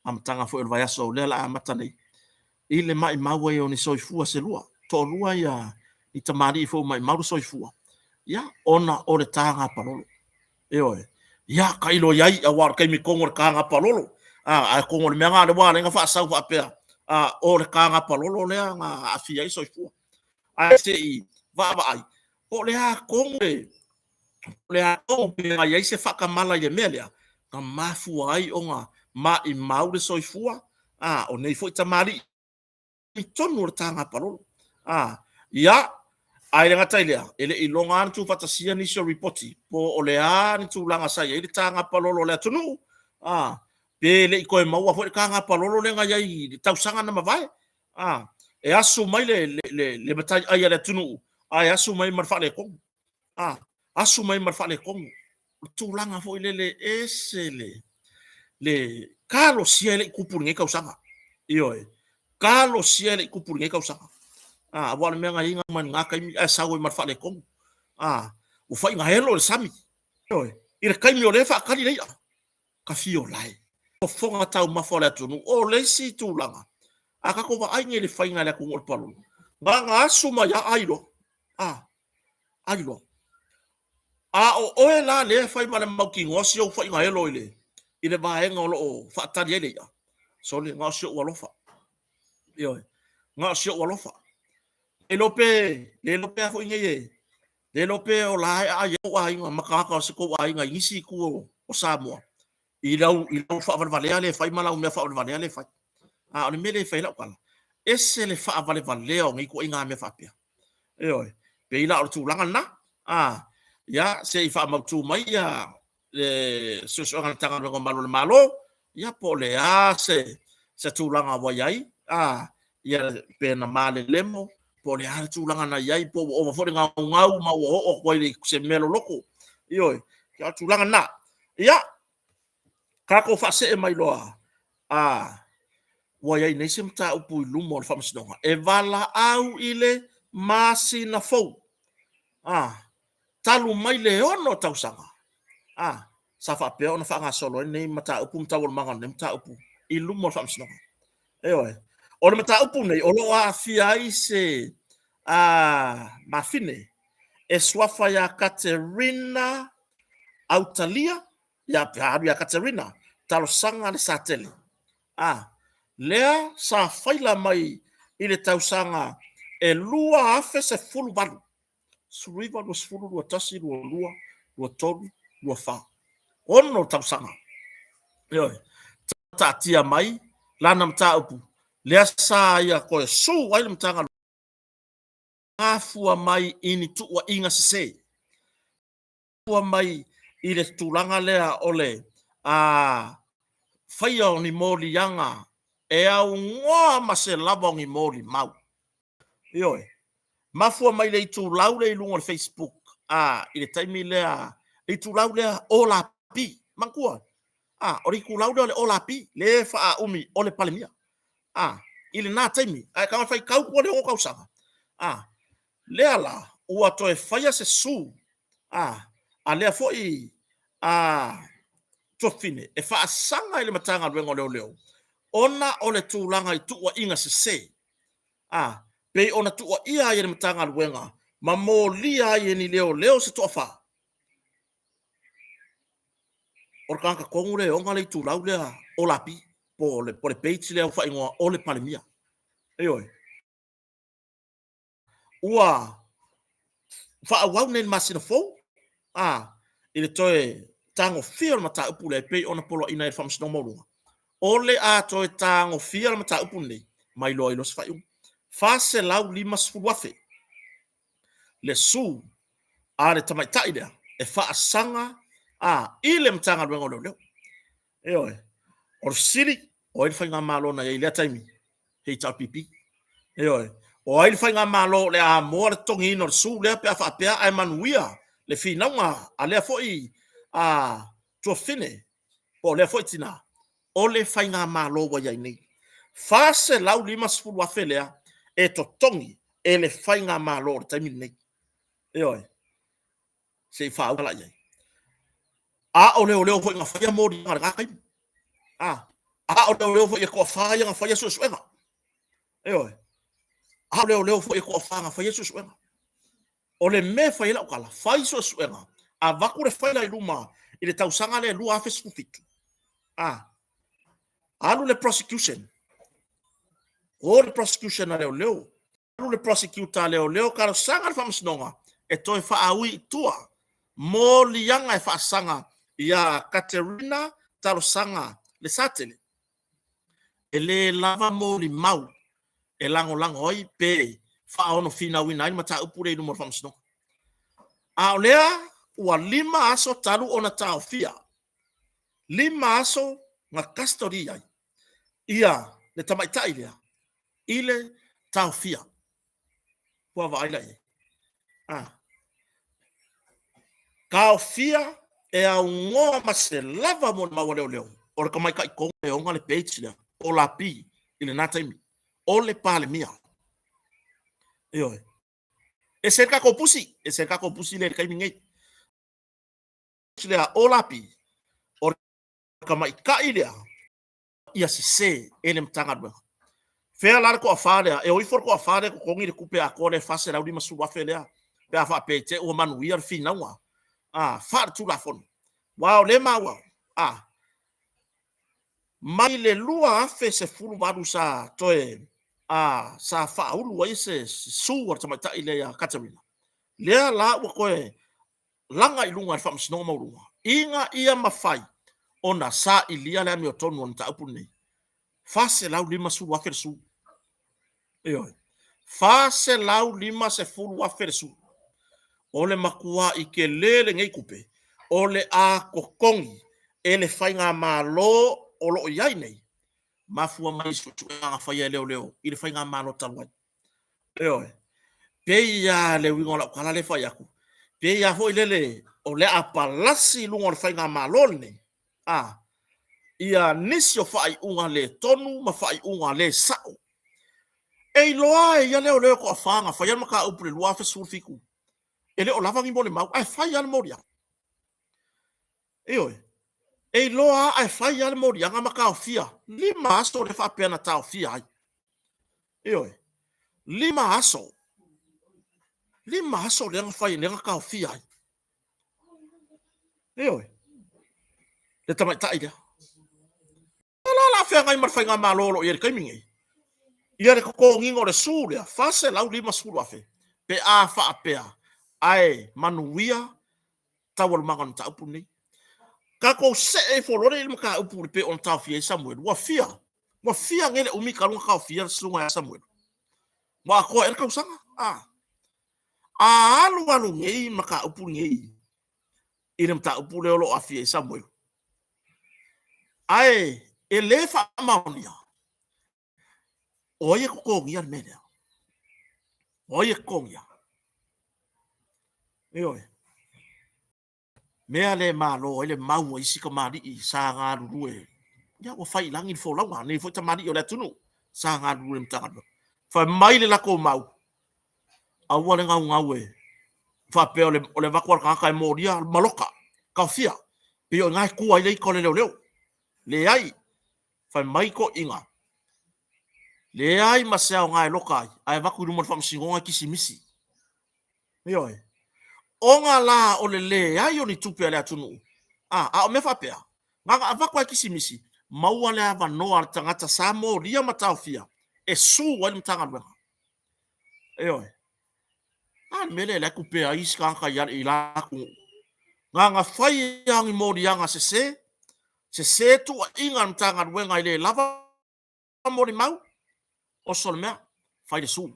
am tanga fo el vayaso le la matani ile mai mawe oni soifua se lua to lua ya i tamari fo mai maru soifua ya ona o le tanga palolo ya kailo yai awar kai mi kongor kanga palolo kongor menga le wa nga fa sa fa pe o le kanga palolo le nga afia soifua ai sei va ai o le a konge le a o pe ai se faka mala ye melia ka mafu ai onga ma i maure soifua o nei foi tamari i tonu tanga parolo ya ai le ngata ile ele i longa antu fatasia ni so reporti po o le a ni tu langa sai ile tanga parolo le tonu pe le i koe maua foi kanga parolo le nga yai tausanga na mavai e asu mai le batai ai le tunu ai asu mai marfa le kong asu mai marfa le kong tulanga foi le esele le kalo siele kupur ngai kausanga kalo siele kupur ngai kausanga wala me ngai man ngaka mi asawe marfa le kong u fai ngahelo le sami ire kai mi ole fa kali nei ka fio lai o fonga tau mafola tunu o le si tulanga aka ko va ai le fai ngale ko ngol palu nga asuma ya ailo ailo o la le fai mala mauki ngosi o fai ngelo ile va e ngolo o fa tali ele ya so le ngosi o lofa ngosi o lofa le lope fo ngeye le lope o la ai o ai makaka se ko ai nga isi ku o Samoa i lau fa valea le fai mala me fa valea le fai a o mele fai la kala ese le fa valea o ngi ko inga me fa pia e oi pe ila o tu langa na ya se i fa ma tu mai ya le so so nga tanga ngo malo ya po le se tu langa wa yai ya pe na male lemo po le ha tu langa na yai po o fo nga ngau ma o ko le se melo loko i oi ya tu langa na ya Kakou fa se mai loa wa yai nei se mta upu i lumo le famsinonga e vala au ile masina fou talu mai le ono tausanga sa fa pe ona fa nga solo nei mata upu mta wol manga nei mta upu i lumo le famsinonga e oi ona mata upu nei o lo a fiai se mafine e swafa ya Katerina Autalia ya Katerina talo sanga le satele lea sa faila mai i le tausanga e lua afe se fulu balu suriva lua sfulu lua tasi lua tolu lua fa ono tausanga yoi tatia mai lana mta upu lea sa ia koe su waile mtanga afua mai ini tuwa inga sise afua mai i le tulanga lea ole faia o ni moli yanga e au ngoa ma se lava ngi moli mau ioe mafua mai le tu lau le lungo Facebook i le taimi le tu lau le o la pi mankua o ri ku lau le o la pi le fa umi o le palemia i le na taimi ai ka fai kau ko le o kausanga le ala ua to e faia se su a le foi tofine e fa sanga ile matanga luengo leo ona o le tūlanga i tuua inga se pe ona tuua ia i le matanga luenga ma mo lia i ni leo se tofa o kanka kongure o ngale tūlau lea o lapi po le page leo fa ingoa o le palemia oi ua fa awau nen masina fo ile toe tango fia mata upu le pe ona polo ina e famsino molunga ole a toe tango fia mata upu nei mai lo ilo sfa fa se lau lima sfuafe le su le tamaitai lea e fa asanga ile mtanga luengo leo oi o siri o il fainga malo na ile taimi hei tau pipi oi o il fainga malo le a mo le tongi no su le pe fa pe ai manuia le finanga ale foi to fine po le foi tina o le fainga malo wa ya nei fa se lau lima sfulu afelea e to tongi e le fainga malo le taimi nei oi se fa ala ye o le foi nga fa mo di nga kai o le foi ko fa nga fa yesu suenga oi le foi ko fa nga fa yesu suenga o le me fa ila kala fa yesu suenga a vaku le fa ila luma ile tausanga le lua afe sfufitu alu le prosecution o le prosecution na leo alu le prosecutor leo karo sanga le famsnonga e toi fa aui tua mo lianga e fa sanga ya Katerina talo sanga le satele ele lava mo li mau e lango oi pe fa ono fina wina ni mata upure no mo famsnonga lea ua lima aso talu ona tau fia lima aso nga kastoria ia le tamaitai lea ile tau fia kwa vaila kau fia e au ngoa ma se lava mo ma leo o le kamai kai ko e onga le page lea o la pi ile na taimi o le pale mia oi e se ka ko pusi le kai mingai lea o la pi o kamai kai lea ia se ele mtanga do fea la ko afale e oi for ko afale ko ngi kupe a ko le fase la ulima su afele pe afa pete o manu ia fina wa far tu la fon wow le mawa mai le lua afe se fulu baru sa toe sa fa ulu wa se su wa tama ta ile ya Katerina Lea la ua koe langa i lunga fa msno maurua. Inga ia mafai ona sa ilia le mi otonu on taupu nei. Fase lau lima su wa fersu. Eoi. Fase lau lima se fulu wa fersu. Ole makua i ke lele ngei kupe. Ole a kokongi. Ele fainga malo olo iai nei. Mafua mai su nga faia leo leo. Ile fainga malo talwai. Eoi. Peia le wingo la kala le fai aku. Peia hoi lele o le apalasi lungo le fainga malol ne. Ia nisi o fai unga le tonu ma fai unga le sao. E loa e ia leo leo ko afanga fai al maka upule lua fe sulfiku. Ele o lava ngimo le mau ai fai al moria. Eoi. E loa ai fai al moria nga maka ofia. Lima aso le fa pena ta ofia ai. Eoi. Lima aso le nga fai le nga ka ofia ai. Eoi. Le tamai tai dia. La fe ngai mar fai nga malolo ia kai mingi. Ia re ko ngingo le suria, fase lau lima sulu afe. Pe a fa apea. Ai manuia tawal mangan ta upu nei. Kakou se e folore ilma ka upu pe on ta fia Samuel. Wa fia ngele umi kalunga ka fia sunga Samuel. Wa ko er ka usanga. Alu ngei maka upu ngei. Ilm ta upu le lo afia Samuel. Ai elefa amaunia. Oye kokongia mena. Oye kongia. Eoi. Mea le malo ele mau isi ka mari i sa nga rue. Ya wa fai langi fo lawa ni fo tamari o le tunu. Sa nga rue mtanga. Fa mai le lako mau. A wale ngau e. Fa pe ole vakwar ka ka moria maloka. Ka fia. Pe o ngai ku ai le ko le leo. Le ai. Fa mai ko inga. Le ai masao ngai lokai. Ai vaku mo fa msingonga kisimisi. Eoi. Onga la o le ai o ni tupe ale atunu. O me fa pea. Nga ava kwa kisimisi. Maua le ava noa tangata samo ria matao fia. E su wali mtanga lwenga. Eoi. Mele le kupe a isi kanka i laku. Nga fai yangi mori yanga se. Se tu inga mtanga lwenga ile lava mori mau. O sol mea. Fai de su.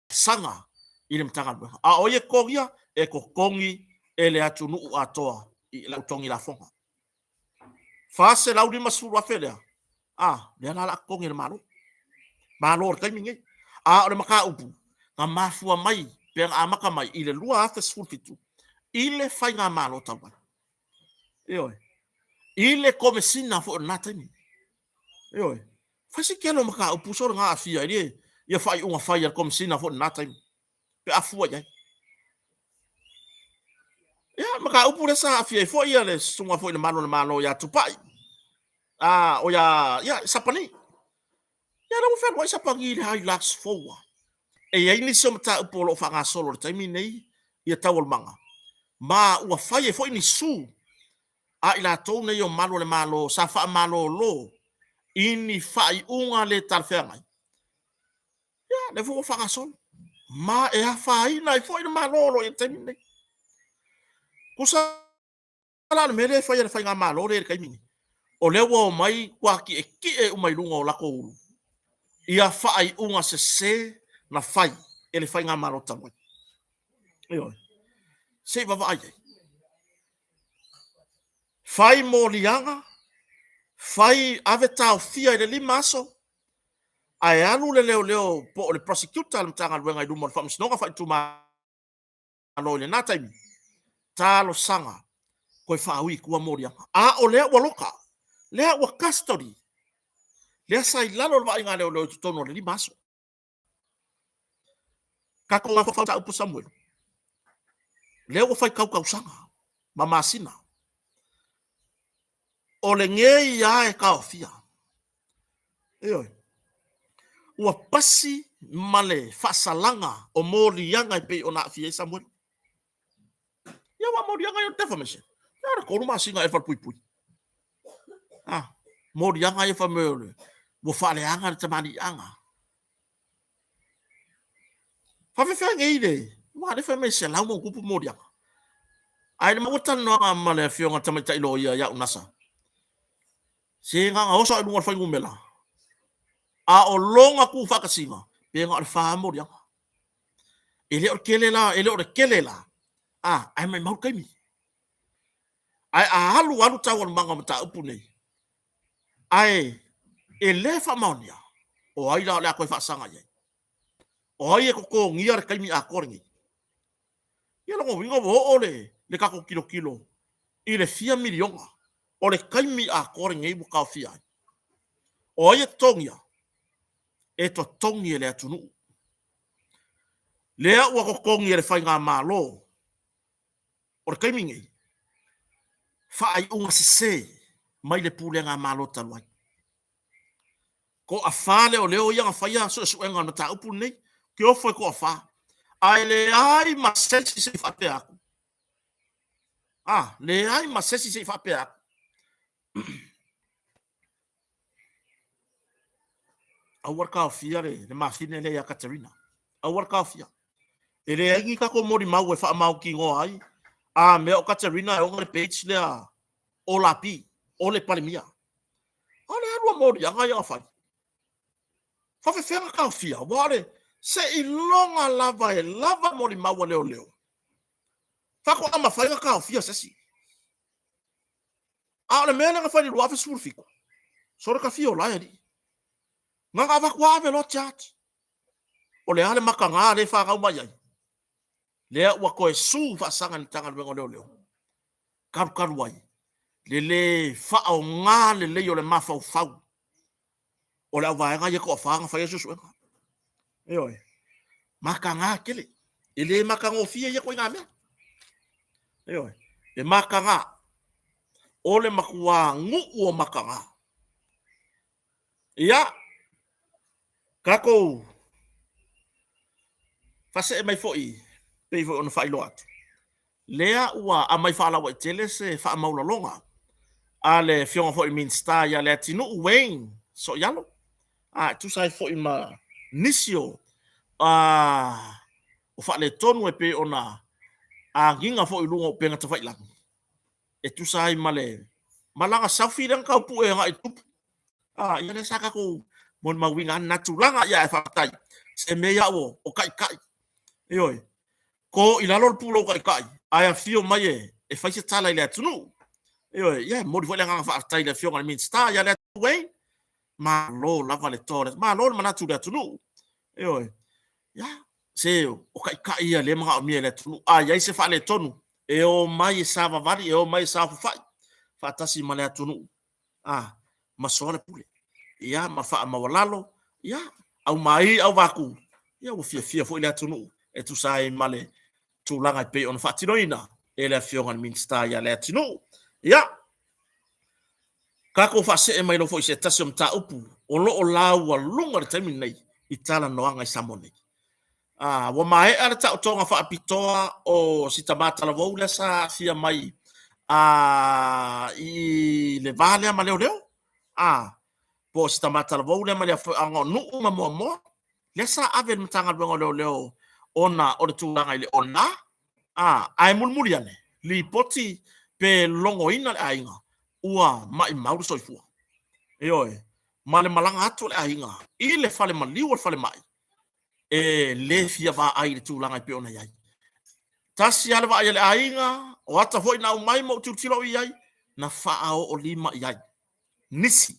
Sanga ile mtanga lwenga. A oye kogia e kokongi ele atunu atoa. I la utongi la fonga. Fase lau di masuru afelea. Dia la kongi le malo. Malo kai mingi. Ole maka upu. Nga mafua mai. Pea amaka mai. Ile lua afe sulfitu. Ile fai nga malo tawa. Eoi. Ile kome sina fo nata ni. Eoi. Fasi kelo maka upu soro nga afia. Ia fai unga fai al kome sina fo nata ni. Pe afua jai. Ya maka upu resa afia. Fo ia le sunga fo ile malo ya tupai. O ya sapani. Ya na ufen wa sapangi le hai lax fowa. E ai ni som ta upolo fanga solo taimi nei ia tawol manga. Ma ua fai e foi ni su. A ila tou nei o malo le malo sa fa malo lo. Ini fai unga le talfengai. Ya le fo fanga solo. Ma e a fai na foi le malo lo e taimi nei. Kusa ala mele fai le fai nga malo le kai mingi. O le wo mai kwa ki e umai lunga o lako uru. Ia fai unga se na fai ele fai nga malo tamoi. Eoi. Se baba ai. Fai molianga. Fai ave tau fia ele limaso. Ai alu le leo po le prosecutor le mtanga luenga i lumon fam snonga fai tuma alo le natai. Talo sanga. Koi fawi kua molianga. O lea waloka. Lea wa custody. Lea sai lalo wa inga leo tutono le limaso. Kakou nga fa ta upu Samuel. Leo fai kau sanga. Mamasina. O le ngei ia e kaofia. Eoi. Ua pasi male fasalanga o morianga i pe o na fia Samuel. Ia wa morianga i o defamation. Ia ra koru masinga e falpui pui. Morianga i fa meole. Ua faleanga le tamani anga. Fafefe ngei le. wa le fa me se la mo kupu mo dia ai le mo tan no ma le fionga tama tai lo ya unasa se nga o so lu fa ngumela a o longa ku fa kasinga pe nga le fa mo dia ele o kelela ai mai mau kaimi ai a halu tawon manga mata upu nei ai ele fa maunia o ai la ko fa sanga ye o ai ko ngia kaimi a korngi ia longo wingo bo ole le kako kilo i le fia milionga o le kaimi a korngi bu ka fia o ai tongia e to tongi le atunu le a wa ko ngia le fa nga malo o le kaimi ngi fa ai unga se mai le pule nga malo talwai ko a fale o leo ia fa ia so enga no ta upu nei ke o foi ko fa ai le ai ma sesi se fa pe aku le ai ma sesi se fa pe aku a worka fia le ma fine le ya Katerina a worka fia ele ai ka ko mori mau e fa mau ki ngo ai me o Katerina o ngre page le o la pi o le palimia ole ro mori anga ya fa fa fe fenga ka fia wale se ilonga lava mori mau leo fa ko ama fa ka fia sesi le mena nga fa ni lo fa sul fico so ka fia la ya di nga va kwa ve lo chat o le ale makanga le fa ga mai le wa ko su fa sanga ni tanga leo kar wai le fa o nga le yo le mafa o fa o le va nga ye ko fa nga fa yesu yo makanga kele ele makanga o fia ye ko nga me yo le makanga o le makua ngu o makanga ia Kakou fase mai foi pe foi on fai lot lea ua a mai fala wa tele se fa maula longa ale fiona foi min sta ya le tinu wen so yalo tu sai foi ma nisio o fa le tonu e pe ona ginga foi lungo pe ngata fai lang e tu sai male malanga safi dan kau pu e nga itu ya le saka ko mon ma winga na tulanga ya e fa tai se me ya o kai Ioi. Ko ilalo pulo kai. Ai fio mai e fai se tala ile tunu. Ioi, modi foi nga fa tai le fio nga min sta ya le we. Ma lo lava le tore. Ma lo mana tu le tunu. Ioi. Se o kai ia le mga mi le tunu. Ya se fa le tonu. E o mai sa va vari e o mai sa fa fai. Fa tasi ma le tunu. Ma sore pule. Ma fa ma walalo. Au mai au vaku. O fia foi le tunu. E tu sai male tu langa pe on fatinoina e le fionga min sta ya le tino kako fa se mai lo fo se tasum ta upu o lo o lawa lunga te min nei itala no anga samone wa mai ara ta tonga fa pitoa o sitamata la voula sa fia mai i le vale ma leo po sitamata la voula ma le anga no mo le sa ave mtanga leo ona o le tūranga i le ona. Ai mulmuli ane. Li poti pe longo ina le ainga. Ua mai mauru soifua. Ma le malanga atu le ainga. I le fale maliu le fale mai. Le fia va ai le tūranga i pe ona iai. Tasi ale va ai le ainga. O ata foi na umai mo tūtilo i ai. Na faa o lima iai. Nisi.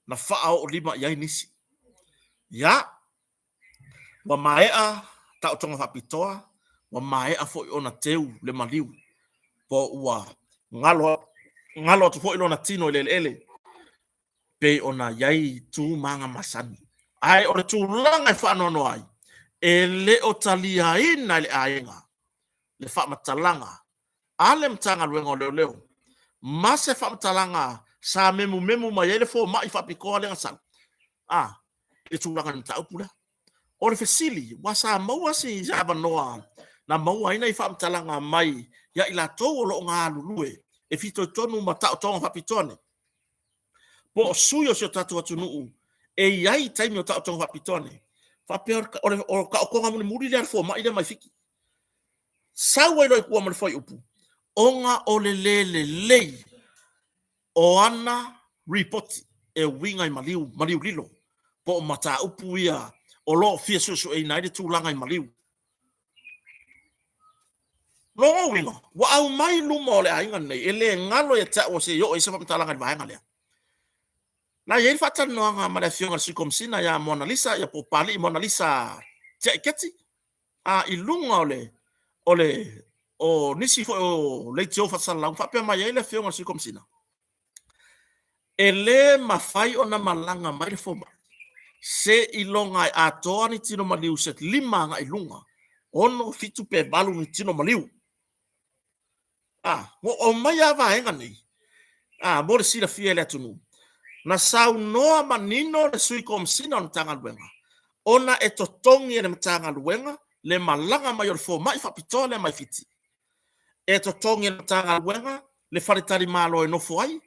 Na faa o lima iai nisi. Wa maea ta tonga fa pitoa wa maea foi ona teu le maliu po ua ngalo to foi ona tino ele pe ona yai tu manga masani ai ona tu langa fa no ai ele o talia ina le ainga le fa matalanga ale mtanga luengo leo mase fa matalanga sa memu ma ele fo mai fa pikoa le ngasang e tu langa nta upula o le fesili wasa maua si java noa na maua ina i whamtalanga mai ya ila tau lo ngā lulue e fito tonu ma tau tonga whapitone po suyo si o tatu atu nuu e iai taimi o tau tonga whapitone fa pe o ka ko ngamuni muri le fo mai le mai fiki sa wa lo ku mo foi upu onga o le o ana report e winga i maliu lilo po mata upu ia o lo fia so e naide tu langa i maliu lo winga wa au mai lu mo le ainga nei ele ngalo e ta o se yo e se pa langa i vaenga le na ye fata no nga ma le fionga si kom sina ya Mona Lisa ya po pali Mona Lisa te keti a ilunga ole o nisi fo o le tio fa sala fa pe mai ele fionga si kom sina ele mafai ona malanga mai le foma se ilonga a toa ni tino maliu set lima nga ilunga ono fitu pe balu ni tino maliu o mai ava enga nei mo le sila fia le tunu na sau noa manino le sui kom sina on tanga luenga ona e totongi le tanga luenga le malanga mai o fo mai fa pitole mai fiti e totongi le tanga luenga le faritari malo e no foi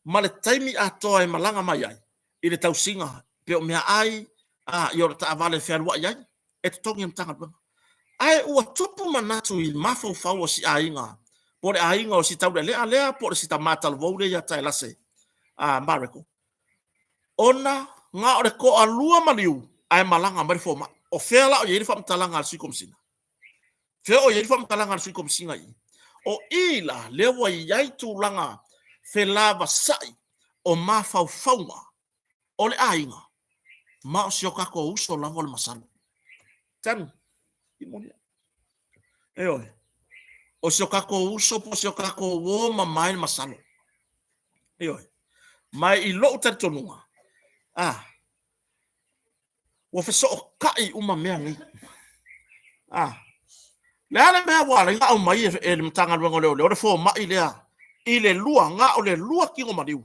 ma le taimi atoa e malanga mai ai i le tausinga pe o mea ai i ta avale fe alwa ai e totongi le tanga luenga ai ua tupu manatu i mafo fau o si ainga po le ainga o si tau le lea po le si tamata le voule ya tai lase mareko ona nga o le ko alua maliu ai malanga mai fo ma o fela o yeri fam talanga si kom sina fe o yeri fam talanga si kom singa i o ila lewa yai tu langa fe lava sai o ma fau faunga o le ainga ma o sio kako uso lava le masalo tanu imonia o sio kako uso po sio kako wo ma mai le masalo mai i lo tonunga wa fe so kai uma mea ngi le ala mea wala nga o mai e mtanga luenga le fo mai lea ile lua nga o le lua ki o mariu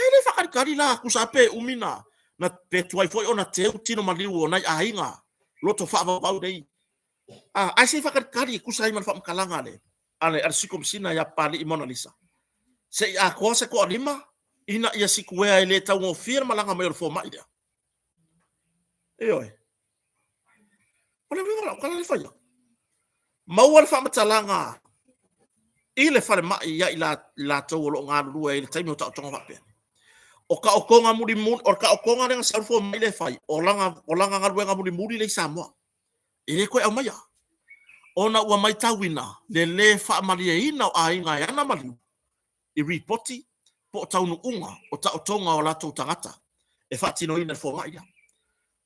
ele fakari la kusape umina na pe tuai foi ona te utino mariu ona ainga loto fa va dei ai se fakari kusai man fa mkalanga le ale arsikom sina ya pali i Mona Lisa se a cosa ko lima ina ia sikuea ele tau ngo firma langa mai o fo mai dia ole vira kala le faya mawar fa matalanga ile fale mai ya ila to lo nga lu e taimi o ta tonga pe o ka o konga muri mun o ka o konga nga sa fo mai le fai o langa nga lu nga muri le samo ile ko e mai ona ua mai tawina le fa mali ina o ainga ya na mali i reporti po taunu unga o ta tonga o la to tangata e fa tino ina fo mai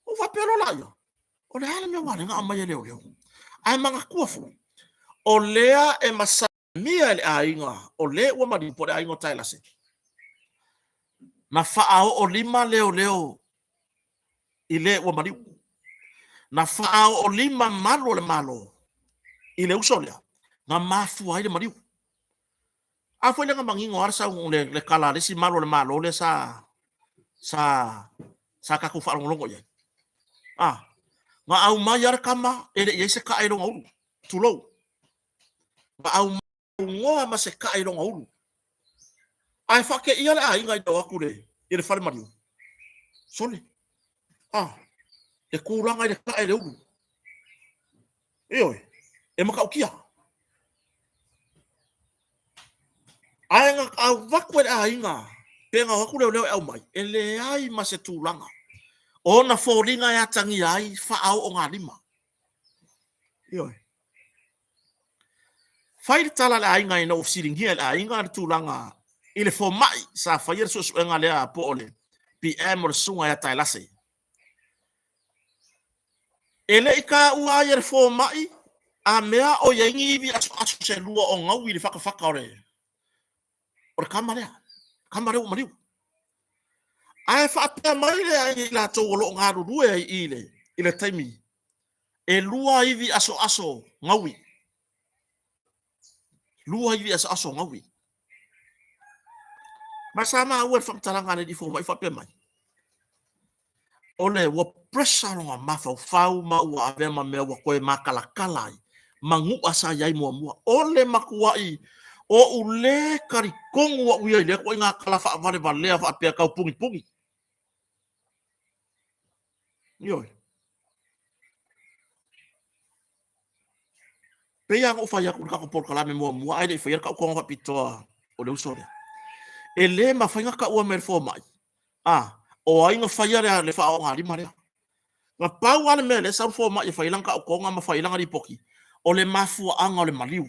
o fa pero la yo o le ala me wa nga mai le o ai manga kuafu o lea e masamia le ainga o le ua mari po le ainga tai lase na fa'ao o lima leo i le ua mari na fa'ao o lima malo i le usolea na mafu ai le mari a foi le mangingo arsa le kala le si malo le sa Kakou fa longo ye nga au mai ar kama ele yese ka ai longo tulo ba au ngoa ma se kai longa ulu ai fa ke ia la inga do aku le ile fa mari sole e kuranga ile kai le ulu e maka ukia ai nga au vaku le inga penga aku le au mai ele ai ma se tulanga ona foringa ya tangi ai fa au o ngalima fai tala la inga ina ofsiringia la inga tulanga ile fo mai sa fayer so nga le po ole PM o sunga ya tailase ele ika ua yer fo mai a mea o yengi vi aso se lua o ngau ile faka ore or kamare o mariu ai fa ta mai le ai la to lo ngaru due ile taimi e lua ivi aso ngawi lua ivi aso ngawi masama ua fa talanga le di fo mai fa pe mai ole wa pressure nga mafau ma ua ave ma me wa koe makala mangu asa yai mua ole makuai o ule kari kongu wa uia ile ko nga kala fa vale fa pe ka pungi Pe ia o fai aku ka por kala me mo ai le fai ka ko pitoa o le usore. E le ma fai ka ua mer fo mai. O ai nga fai le fa o ngari mare. Nga pau ana me le sa fo mai fai lang ka ko nga ma fai lang ri poki. O le mafu anga o le maliu.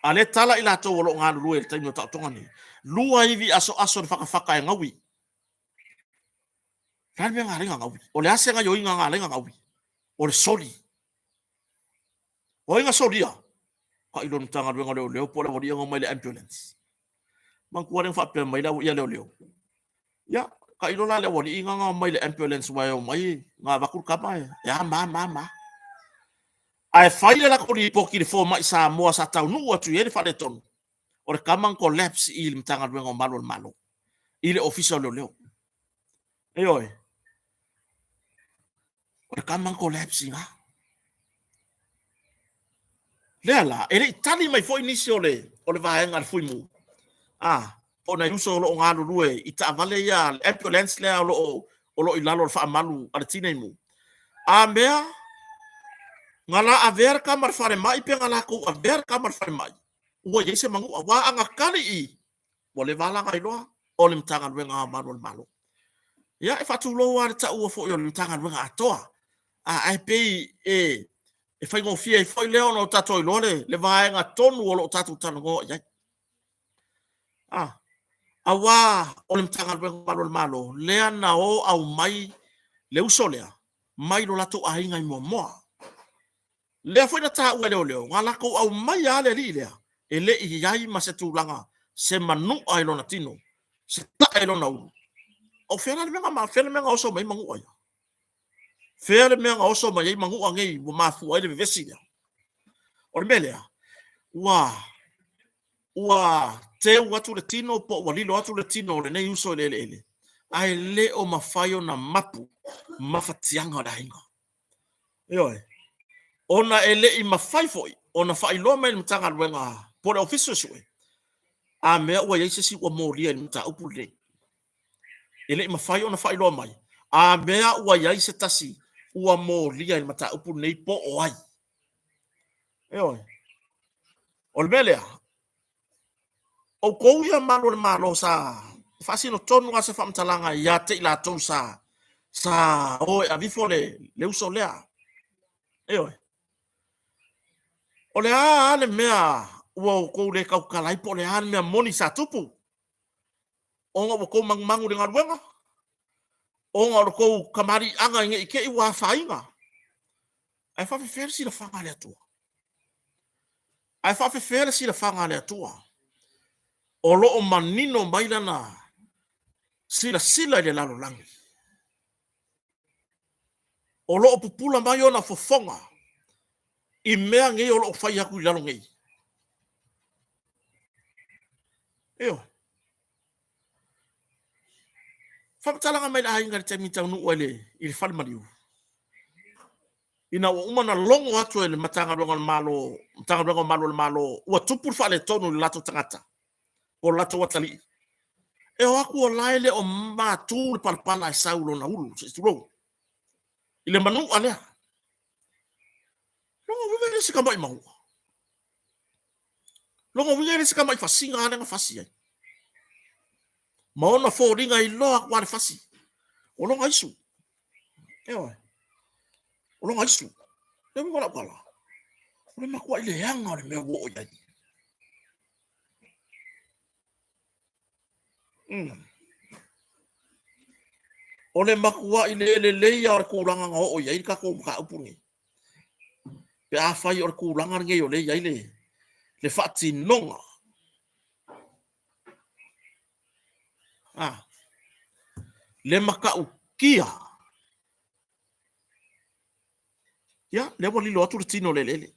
Ale tala ila to lo nga lu e taimo ta tonga ni. Lua ivi aso faka e ngawi. Kan me ngari ngawi. O le ase nga yo inga ngale ngawi. O le soli. O inga solia. Ka ilo tanga lu nga leo po le wodi nga mai le ambulance. Man kuwa ren fa pe mai la ia leo. Ya, ka ilo la le wodi nga mai le ambulance wa yo mai nga bakul kapa ya ma. Ai fai la ko ri poki le fo mai sa mo sa tau nu atu ye fa le ton. O le kamang collapse i le tanga lu nga malo. I le official leo. Oi. O le kamang collapse nga. Lea ele tali mai foi nisi o le vaenga le fui mu. O na yuso lo nga lue i ta vale ya ambulance le o lo ilalo fa malu ala tina mu. Mea ngala aver kamar fare mai pe ngala ko aver kamar fare mai. Ua yese mangu wa anga kali i. O le vala ngai loa o le mtanga wenga malu. Ya e fatu lo wa ta ua fo yo le mtanga wenga atoa. Ai pe e fai ngo fia e fai leo no tato i lore le vaenga tonu o lo tato tano ngo ia. Awa o le mtanga wenga malo lea na o au mai le usolea mai lo lato ainga i moa. Lea foi na ta ua leo ngala ko au mai ale li lea e le i iai ma se tūlanga se manu ai lo na tino se ta ai lo na uru. O fena le menga oso mai mangu ai. Fere menga oso mai mangu angei mo mafu ai le vesi lea. O le melea ua te watu le tino po walilo watu le tino le nei uso ele. Ai le o mafayo na mapu mafatianga da hinga. Oi. Ona ele i mafai foi. Ona fai lo mai mtanga wenga po le office sue. Mea ua yeise si ua moria ni mta upu le. Ele i mafai ona fai lo mai. Mea ua yeise tasi ua moria ni mta upu nei po o ai. Oi. O le melea. O kou ia malo sa fasi no tonu ase famtalanga ia te ila tou sa o a vifo le uso lea. Oi. O le ale mea ua o kou le kau kalai po le ale mea moni sa tupu. O nga o kou mangu le ngaruenga. O nga o kou kamari anga inge ike i wa fainga. Ai fa fefere si la fanga le atua. Ai fa fefere si la fanga le atua. O lo o manino maila na sila le lalo langi. O lo o pupula mai ona fofonga. I mea ngei o lo o fai aku i lalo ngei. Eo. Whamatalanga mai la hainga te mitau nu ele i le whalimariu. Ina o umana longo atu ele matanga ronga le malo, ua tupur whale tonu le lato tangata. O lato watali. Eo aku o laile o mātū le palapala e saulo na ulu, se sturo. I le manu anea. Longo wivere si kamai mahu. Longo wivere si kamai fasinga anenga fasi ai. Maona fōringa i loa kwa le fasi. O longa isu. Eo. O longa isu. Eo mi wala. O le makua i le hanga o le mea wo o iai. O le makua i le leia o le kūranga ngā o iai ka kō mka upungi. Pe a whai o le kūranga ngei o le iai le whati nonga. Le makau kia. Ya, le wali lo atu le tino le.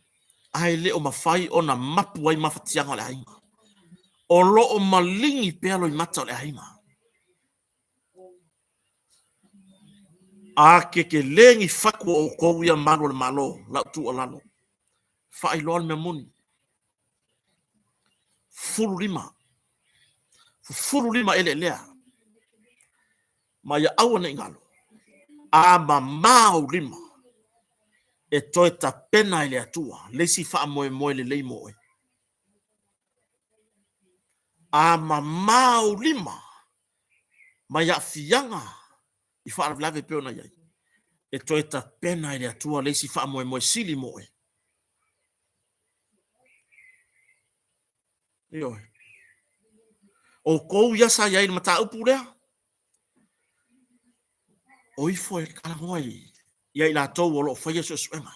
Ai le o mawhai o na mapu ai mawhatianga le hainga. O lo o malingi pealo i mata o le hainga. Ke lengi whaku o kou ia mano le malo, lau tu o lalo. Whai loa le mea moni. Furu lima ele lea. Ma ia aua na ingalo. Ma mau lima. e toe ta pena ile atua, lesi wha moe le leimoe. A mamau lima, mai a fianga, i wha lave peona iai. E toe ta pena ile atua, lesi wha moe sili moe. Ioi. O kou yasa iai mata upu rea, o ifo e kalangoi, iai la tau o lo whaia so suenga.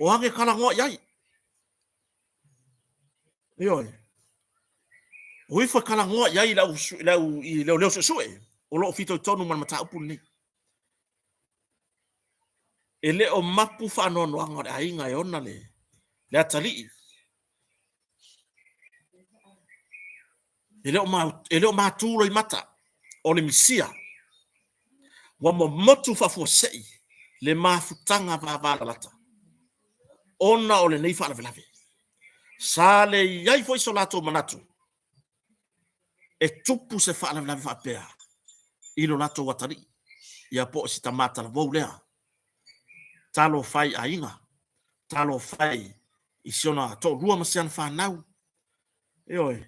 O ange kalangoi iai. Ioi. O ifo e kalangoi iai leo so sue, o lo fito i tonu man mata upu ni. E le o mapu whanono anga re ainga e ona le atali. E le o mātūro i mata, o le misia, wa mo motu whafua le mafutanga vāvāla lata. Ona o le nei whalavelave. Sa le iai foi so lato manatu. E tupu se whalavelave whapea. Ilo lato watari. Ia po si tamata la vau lea. Talo fai a inga. Talo fai i siona to rua masiana whanau. Eoi.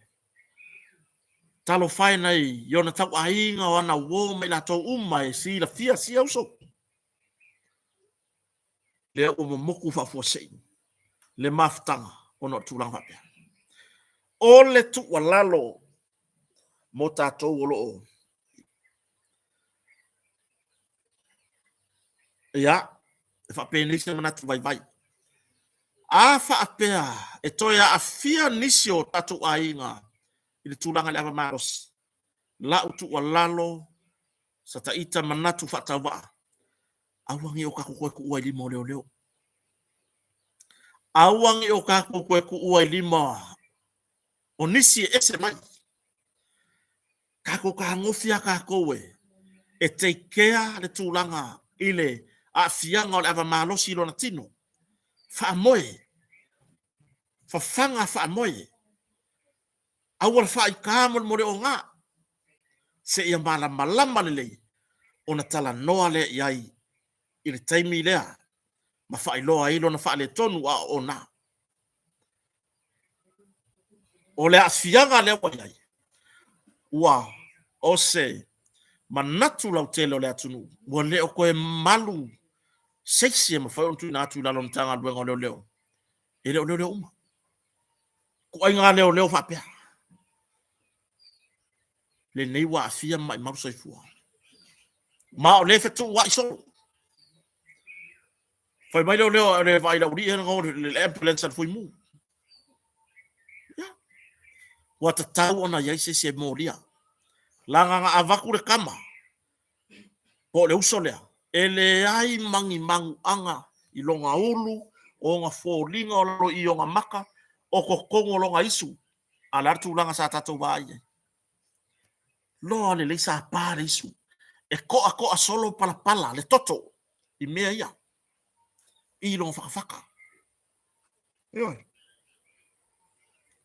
Talo fai nei iona tau a inga o ana uo me la to e si la fia si au so. Le o momoku whafua sei. Le mafutanga ono tūranga whapea. O le tu walalo mo tātou o loo. Ia, e whapea nisi manatu vai. A whaapea, e toi a fia nisi o tātou a inga i le tūranga le awa maros. La utu walalo sa taita manatu whatawaa. Awangi o kako koe ku ua i lima o leo. Awangi o kako koe ku ua i lima o nisi e ese mai. Kako ka ngofia kako e teikea le tūranga i le a fianga o le awa malosi ilo na tino. Whaamoe. Whawhanga whaamoe. Awal whai kāmon more o ngā. Se ia malama le lei. O na tala noa le iai. I le taimi lea. Ma whai loa ilo na wha le tonu a o na. O le a fianga le wa iai. Ua. O se. Manatu lau tele o le atunu. Ua leo koe malu. Seisi e ma whai ontu na atu lalon tanga luenga o leo. E leo uma. Ko ai ngā leo whapea. Le nei wa afia mai mau soifua. Ma o le fetu wa iso. Fai mai leo le vai la uri ngau le ambulance al fui mu. Ya. Wa ta tau ona ia se moria. Langa nga avaku le kama. Po le uso lea. Ele ai mangu anga i longa ulu o nga fōlinga o lo i o nga maka o kokongo lo nga isu. Alartu langa sa tatou vai. Loa le leisa pare isu. E koa solo pala le toto. I mea ia. I longa whakawhaka. Ioi.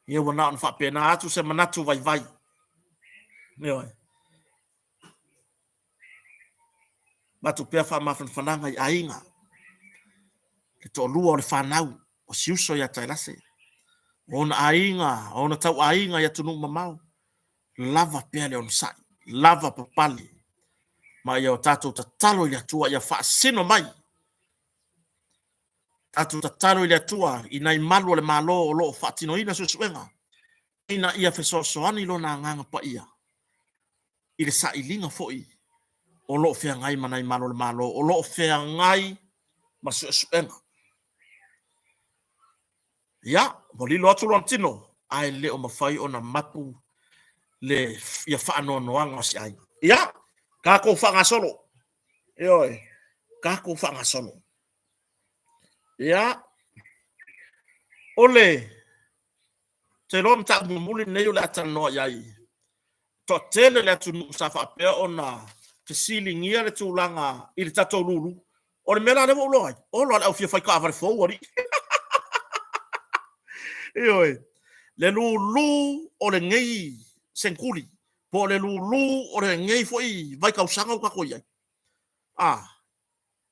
Ia wana on whapena atu se manatu vai. Ioi. Matu pea whamawhanwhananga i ainga. Ke to lua o le whanau. O siuso ia tailase. Ona ainga. Ona tau ainga ia tunu mamau. Lava pea le on sai. Lava papali. Ma ia o tatou tatalo i atua ia whaasino mai. Tatou tatalo i atua i nai malu le malo o loo whaatino ina susuenga. Ina ia fesosoani lo na nganga pa ia. I le sa ilinga foi. O loo fea ngai manai malo le malo. O loo fea ngai ma susuenga. Ia, molilo atu lo antino. Ai leo mawhai o na mapu le ia whaanoanoanga si ai. Ia, kako whanga solo. Ioi, kako whanga solo. Ia, ole, te lom ta mumuli nei o le atanoa iai. To tele le atunu sa whapea o na te silingia le tūlanga i le tatou lulu. O le mela le mo loi. O loa le au fia whai ka avare fōu ori. Ioi, le lulu o le ngei senkuli. Po le lulu o le ngei foi vai kausanga o kako iai.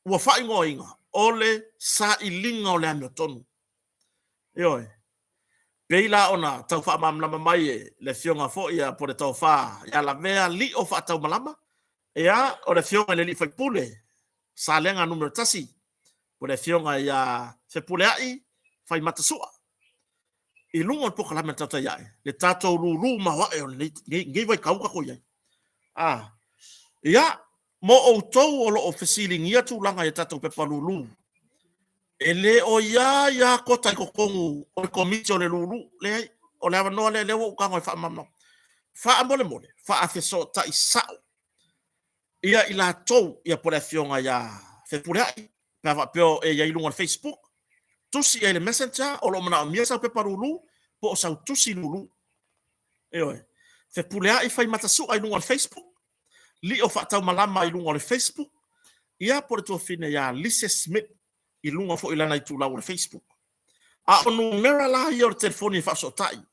Ua whai ngoa inga. ole sa ilinga o le ame o tonu. Ioi. Peila ona tau wha mamlama mai e le fionga fo ia po le tau wha. Ia la mea li o wha tau malama. Ia o le fionga le li whai pule. Sa lenga numero tasi. Po le fionga ia se pule ai whai matasua. I lunga o poka lama tau tai ai. Le tatou ruru mawa e o ngei vai kauka ko iai. Ia mo o tau o lo o fesilingia tu langa e tatou pepa lulu. Ele o ia kota i kokongu o le komiti o le lulu le o le avanoa le o ukango e wha mamno. Wha mole mole, wha a feso ta i sao. Ia i la tau ia pole fionga ia fepureai. Pava peo e ia ilunga Facebook. Tusi e le messenger o lo mana o mia sa pepa lulu po o sau tusi lulu. Eoe. Fepureai fai matasu a ilunga Facebook. Li o wha tau malama ilunga Facebook. Ia pole tua fine ia Lise Smith. I lunga fo ilana i tūlau le Facebook. A onu mera la i o le telefoni fa so tai.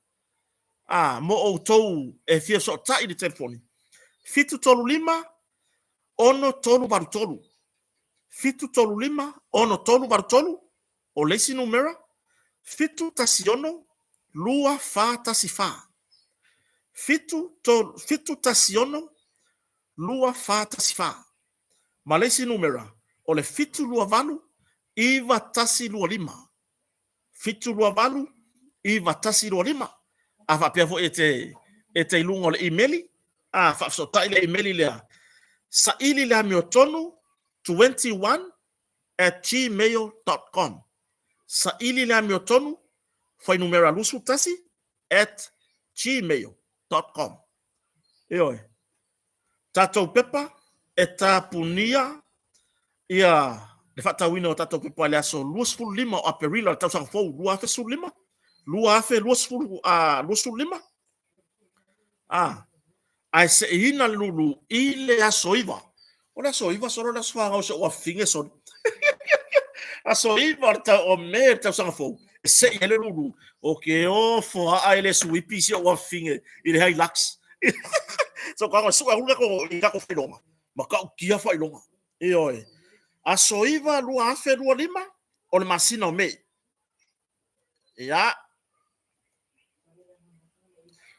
Mo o tou e fia so tai le telefoni. Fitu tolu lima, ono tolu baru tolu. Fitu tolu lima, ono tolu baru tolu. O leisi numera, fitu tasiono, lua fa tasi fa. Fitu tasiono, lua fa tasi fa. Ma leisi numera, o le fitu lua valu, iwa tasi lua lima. Fitu lua valu, iwa tasi lua lima. A fa pia fo e te ilunga o le emaili. Fa so tai le emaili lea. Sa ili lea miotonu 21@gmail.com. Sa ili lea miotonu fai numera lusu tasi @gmail.com. Eoi. Tatou pepa e ta punia ia le fatawina o tatou pepa le aso luasfulu lima o aperila tau sang fou lua afe sulu lima. Lua afe luasfulu lima. Ai se ina lulu i le aso iwa. O le aso iwa soro le aso whanga o se oa finge son. Aso iwa o me tau sang fou. E se i le lulu. O ke o foa ai le suipi si oa finge i le hai laks. So kanga suwa hulga ko i kako whailonga. Ma kau kia whailonga. Eoi. Aso iwa lua afe lua lima o le masina o me. Ia.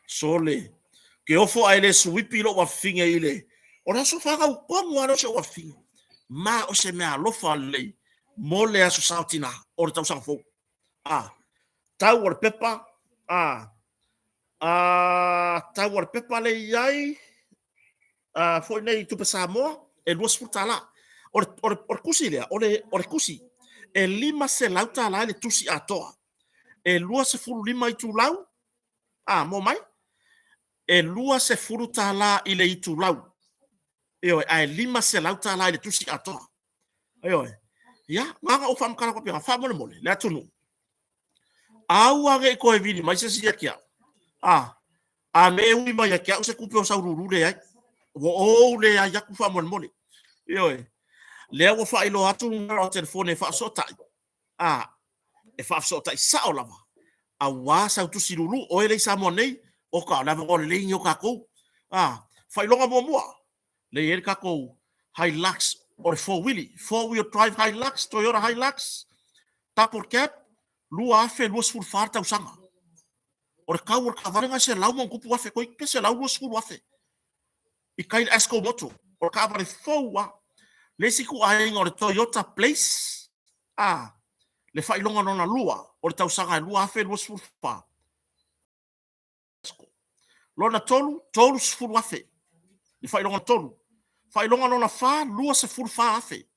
Sole. Ke ofo ai le suipi lo wa finge ile. O na so whanga u kongu ano se wa finge. Ma o se mea lofa le. Mo le aso sautina. O le tau sang fou. Tau o le pepa. Tau o le pepa le iai. Foi nei tupe Samoa. E luas futala. O le kusi lea. O le kusi. E lima se lauta la le tusi atoa. E lua se fulu lima i tu lau. Mo mai. E lua se furu tala i le i tu lau. Eoi, ai lima se lau tala i le tusi atoa. Eoi. Ia, nganga o whamkara kwa pia, whamole mole, le atunu. Au age ko e vini, mai se si a kia. A me ui mai a kia, o se kupe o saururu le ai. O le ai aku whamole mole. Eoi. Lea wa whailo atu ngara o telefone wha sotai. E wha sotai sao lava. A wā sau tusi ruru, o e lei Samoa nei, o ka lava o leini o Kakou. Whailonga mua. Le ere Kakou Hilux o le four-wheel drive Hilux, Toyota Hilux, tapor cap, lua afe, lua sfuru whārta usanga. O le kau o le kawarenga se lau mo kupu afe, koi ke se lau lua sfuru afe. I kai le Esco moto, o le kaware foua, le siku ainga o le Toyota Place, le whailonga nona lua, o le tausanga e lua afe, lua sfuru whā. Lona tolu sfuru afe. Le whailonga tolu. Whailonga nona whā, lua se furu whā afe.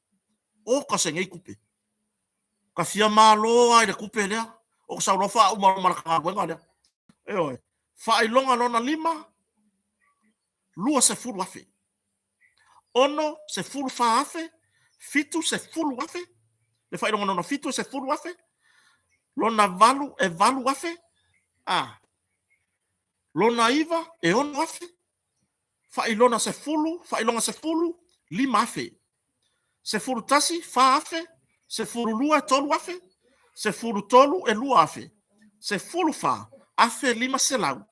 O ka se ngei kupe. Ka fia māloa i le kupe lea. O ka sauro whā umara ka wenga lea. Eoi. Whailonga nona lima, lua se furu afe. Ono se furu whā afe. Fitu se furu afe. Le whailonga nona fitu se furu afe. Lona valu e valu afe. Lona iwa e ono afe. Whailonga se fulu, lima afe. Se fulu tasi, wha afe. Se fulu lua e tolu afe. Se fulu tolu e lua afe. Se fulu wha, afe lima se lau.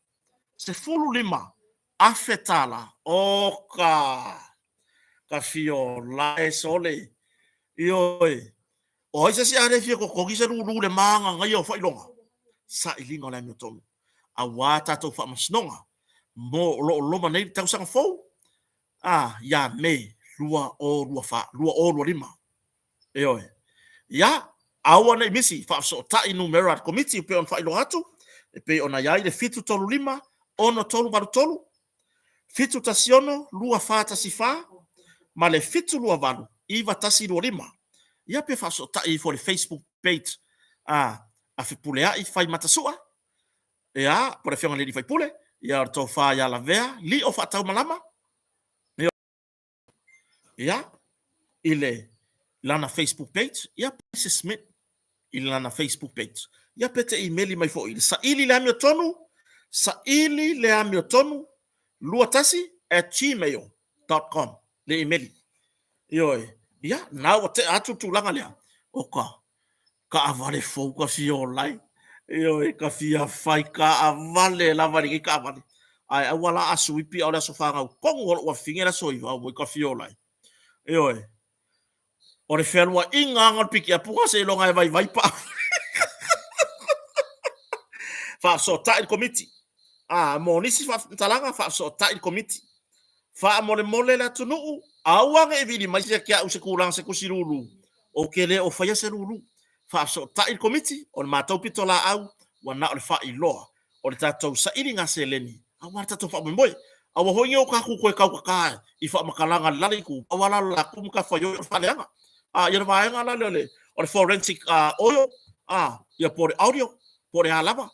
Se fulu lima, afe tala. Oka. Ka fio la e sole. Ioi. O isa si are fia ko kisa lu le manga ngai o failonga. Sa ilinga le mi tonu. A wata to fa masnonga. Mo lo manei tau sanga fou. Ya me lua o lua lima. Eoi. Ya awana misi fa so ta enumerate committee pe on failonga atu. E pe ona yai le fitu tolu lima, ono tolu baru tolu. Fitu tasiono lua fa tasifa. Ma le fitu lua valu iwa tasi lua lima. Ia pe fa so ta i for the Facebook page. A fi pule ai fai matasua. Ia, por fionga le di fai pule. Ia to fa ya la vea, li o fa tau malama. Ia, ile lana Facebook page. Ia pe se smith ile lana Facebook page. Ia pe te emaili mai fo ile. Sa ili le amio tonu. Sa ili le amio tonu. Luatasi @gmail.com. Le emaili. Ioi. Ia, nau te atu tu langa lea. Oka. Ka avale fou ka fio lai. Ioi, ka fia fai ka avale la vale ka avale. Ai awala asu ipi ala so fanga kongo wa fingera so iwa wo ka fio lai. Ioi. Ore felwa inga ngal piki apuga se longa vai pa. Fa so ta committee. Mo nisi fa talanga fa so ta committee. Fa mole la tunu awanga e vini mai se kia se kurang se kusirulu. O kele o faya se lulu. Fa so ta committee on matau pitola au wana o fa iloa. O le tatou sa iringa se leni. Awara tatou fa mboi. Awa hoinga o kaku koe kau kakai. I fa makalanga laliku. Awala la kumka fa yo fa leanga. Ia vaenga la le. O le forensic oil. Ia por audio. Por alava.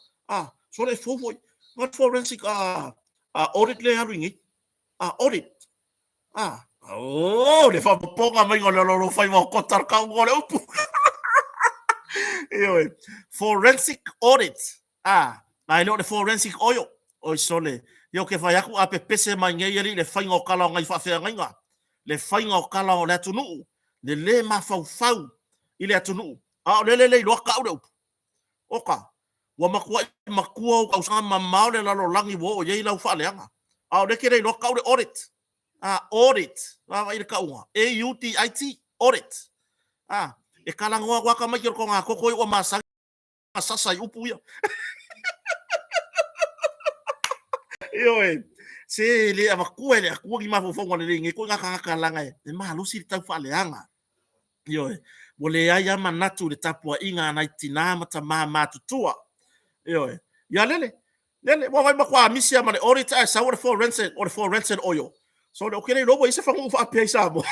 So le fofoi. Ngat forensic audit le haringi. Audit. Le fa ponga mai ngolo lo fai mo kotar ka ngole upu. Ioi. Forensic audit. Ai lo le forensic oil. O sole. Yo ke fai aku ape pese mai ngei le fai ngo kala ngai fa fe ngai. Le fai ngo kala o le tunu. Le ma fau. Ile atunu. Le lo ka o oka. Wa makua o sa mamau le lo langi wo o ye la fa leanga. Le kere lo ka o audit. Audit. Wa ile ka unga. AUDIT audit. E kala ngoa wa ka mai ko nga ko o masa sasa upu ya. Ioi. Se le makua le aku ki ma fo ngone le ngi ko nga ka langa e ma lu si ta fa leanga. Ioi. Wole ai ama natu le tapua inga na itina mata ma tutua. Ioi. Ya lele wa vai makwa misia ma le audit sa o forensic oil. So le okele lobo isa fa ngu fa pesa mo.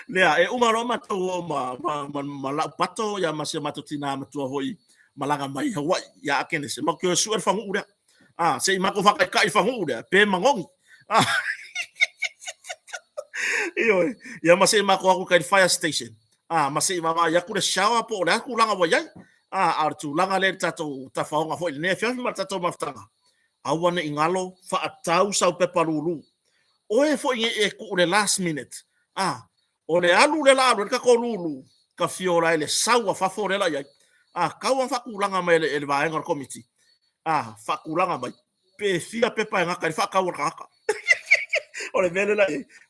Lea e uma roma to ma la pato ya masia matutina matua hoi malanga mai Hawaii ya akene se makyo suer fa ngu se imako fa kai fa ngu pe mangongi. Ioi, ya masih mako aku kai fire station. Masih mama ya ku le shower po le aku langa wa yai. Tu langa le tato ta faonga fo ne fia ma tato maftanga. Awana ingalo fa atau sau pe palulu. Oe fo e ku le last minute. O le alu le la ka ko lulu. Ka fiora le sau fa fo le la yai. Kawan fa ku langa mai le vaenga committee. Fa ku langa mai. Pe fia pe pa nga kai fa ka ka. Ole mele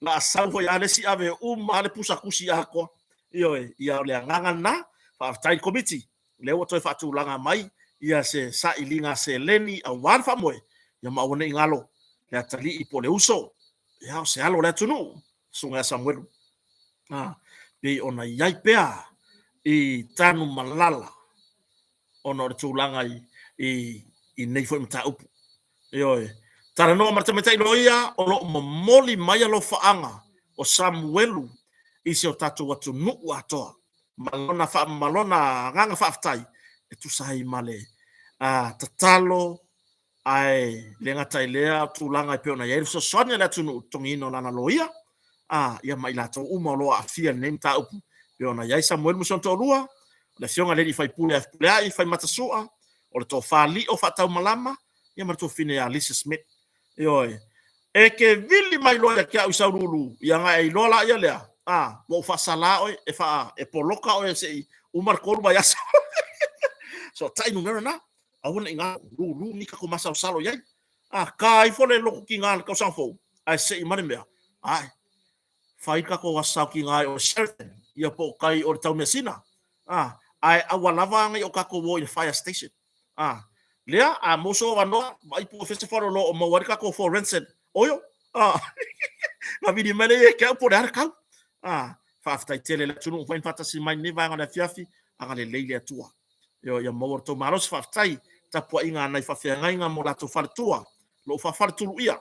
la salvo ya le si ave le pusa kusi ako io ia le nganga na fa tai committee le o toi fa tu langa mai ia se sa ilinga se leni a wan fa moe ia ma ona ingalo le atali i pole uso ia se alo le tunu sunga Samuel pe ona yai pea i tanu malala ona le tu langa i nei fo mta upu io tara no martameta iloia o lo moli mai lo faanga o Samuelu i se o tatu watu nuku atoa malona nganga faaftai e tu sai male tatalo ai le ngata ilea tulanga i peona ia so sonia le tunu tongino lana loia ia mai la to uma lo afia nem ta upu peona ia Samuel muson to lua le fionga le fai pule ai fai matasua o le to fali o fatau malama ia marto fine a Lisa Smith. Ioi. E ke vili mai loia kia usau lulu. Ia nga e lola ia lea. Mo fa sala oi e fa e poloka oi se umar koru ba yasa. So tai numero na. Awuna inga lulu ni ka ko masa salo yai. Kai fole loko ki nga ka sang fo. Ai se imane mea. Ai. Fai ka ko wasau ki nga o Sheraton. ia po kai o tau mesina ai awalava ngai o Kakou i fire station lea a moso wanoa mai po festival lo o mawari Kakou for Rensen oyo na vidi mele e ke po dar kau fa aftai tele le tunu fain fatasi mai ni vanga na fiafi anga le leile atua yo ya mawar to maros fa aftai tapua inga nai fa fianga inga mo lato fartua lo fa fartulu ia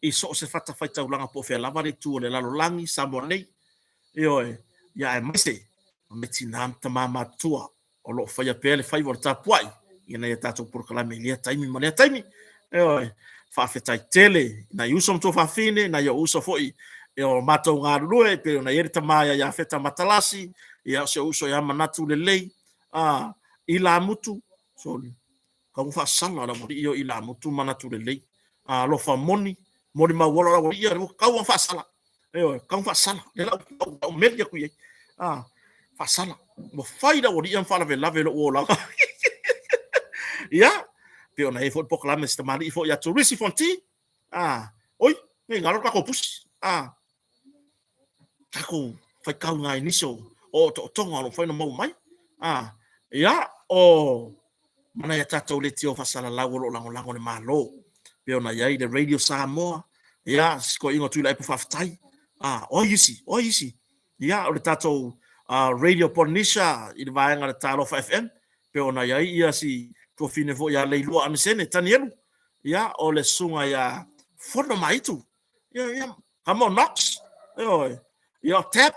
i so se fata faita ulanga po fe lava le tu le lalo langi samonei yo ya e mese meti nam tamama tua o lo fa ya pele fa i tapuai ina ya tato por kala me lia taimi mo lia taimi yo fa afetai tele na uso mto fa fine na yo uso foi yo mato ngarue pero na yeri tamaya ya feta matalasi ya se uso ya manatu lelei ila mutu soli kamu fa sala la mori yo ila mutu manatu lelei lo fa moni ma wala la mori yo kamu fa sala yo kamu fa sala de la media ku ye fa sala mo faida mori yo fa la lave lo wala ya pero na e fo proclame esta mari fo ya tourist fonti oi me ngalo ka ko pus Kakou fai kau ngai niso o to tonga no fai no mau mai ya o mana ya tatou le tio fasala lawo lo lango le malo pe ona ya i de radio Samoa ya sko ingo tu lai paftai o yisi ya o le tatou radio Polynesia i de vaenga le talo FM pe ona ya ia si to fine vo ya le lua amsene tanielu ya o le sunga ya fono mai tu ya kamo Knox yo tap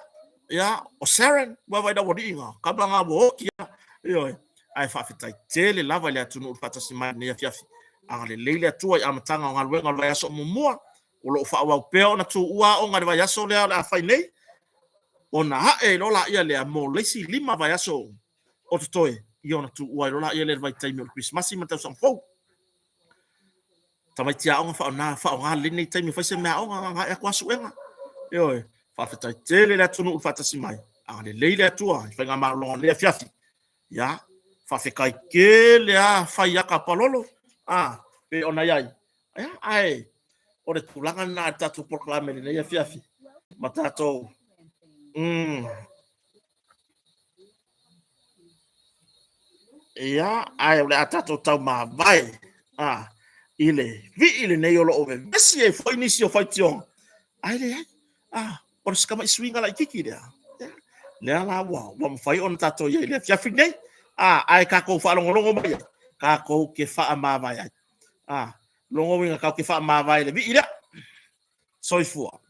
ya o Saren wa vai da wodi inga kabanga bo kia yo ai fa fitai tele lava le tunu fata sima ne fiafi ale leile tua ya matanga nga luenga la yaso mumua o lo fa wa peo na tu ua o nga va yaso le a fa nei ona ha e lo la ia le mo lesi lima va yaso o totoe yo na tu ua lo la ia le vai time o Christmas ma ta son fo tamai tia o fa nga le nei time fa se ma o nga e kwa suenga yo fa fitai tele le tunu fata sima ale leile tua fa nga ma lo le fiafi ya fa fe kai ke le fa ya ka palolo pe ona yai ai o le tulanga na tatu proclame le ya fiafi matato ya ai o le atato tau ma vai ile ne yo lo ove mesi e foi inisio foi tion ai le o ska mai swinga la kiki dia le ala wa mo fai on tato ye le fiafi nei ai Kakou fa longo mai Kakou ke fa ma vai longo winga Kakou ke fa ma vai le vi ida soifua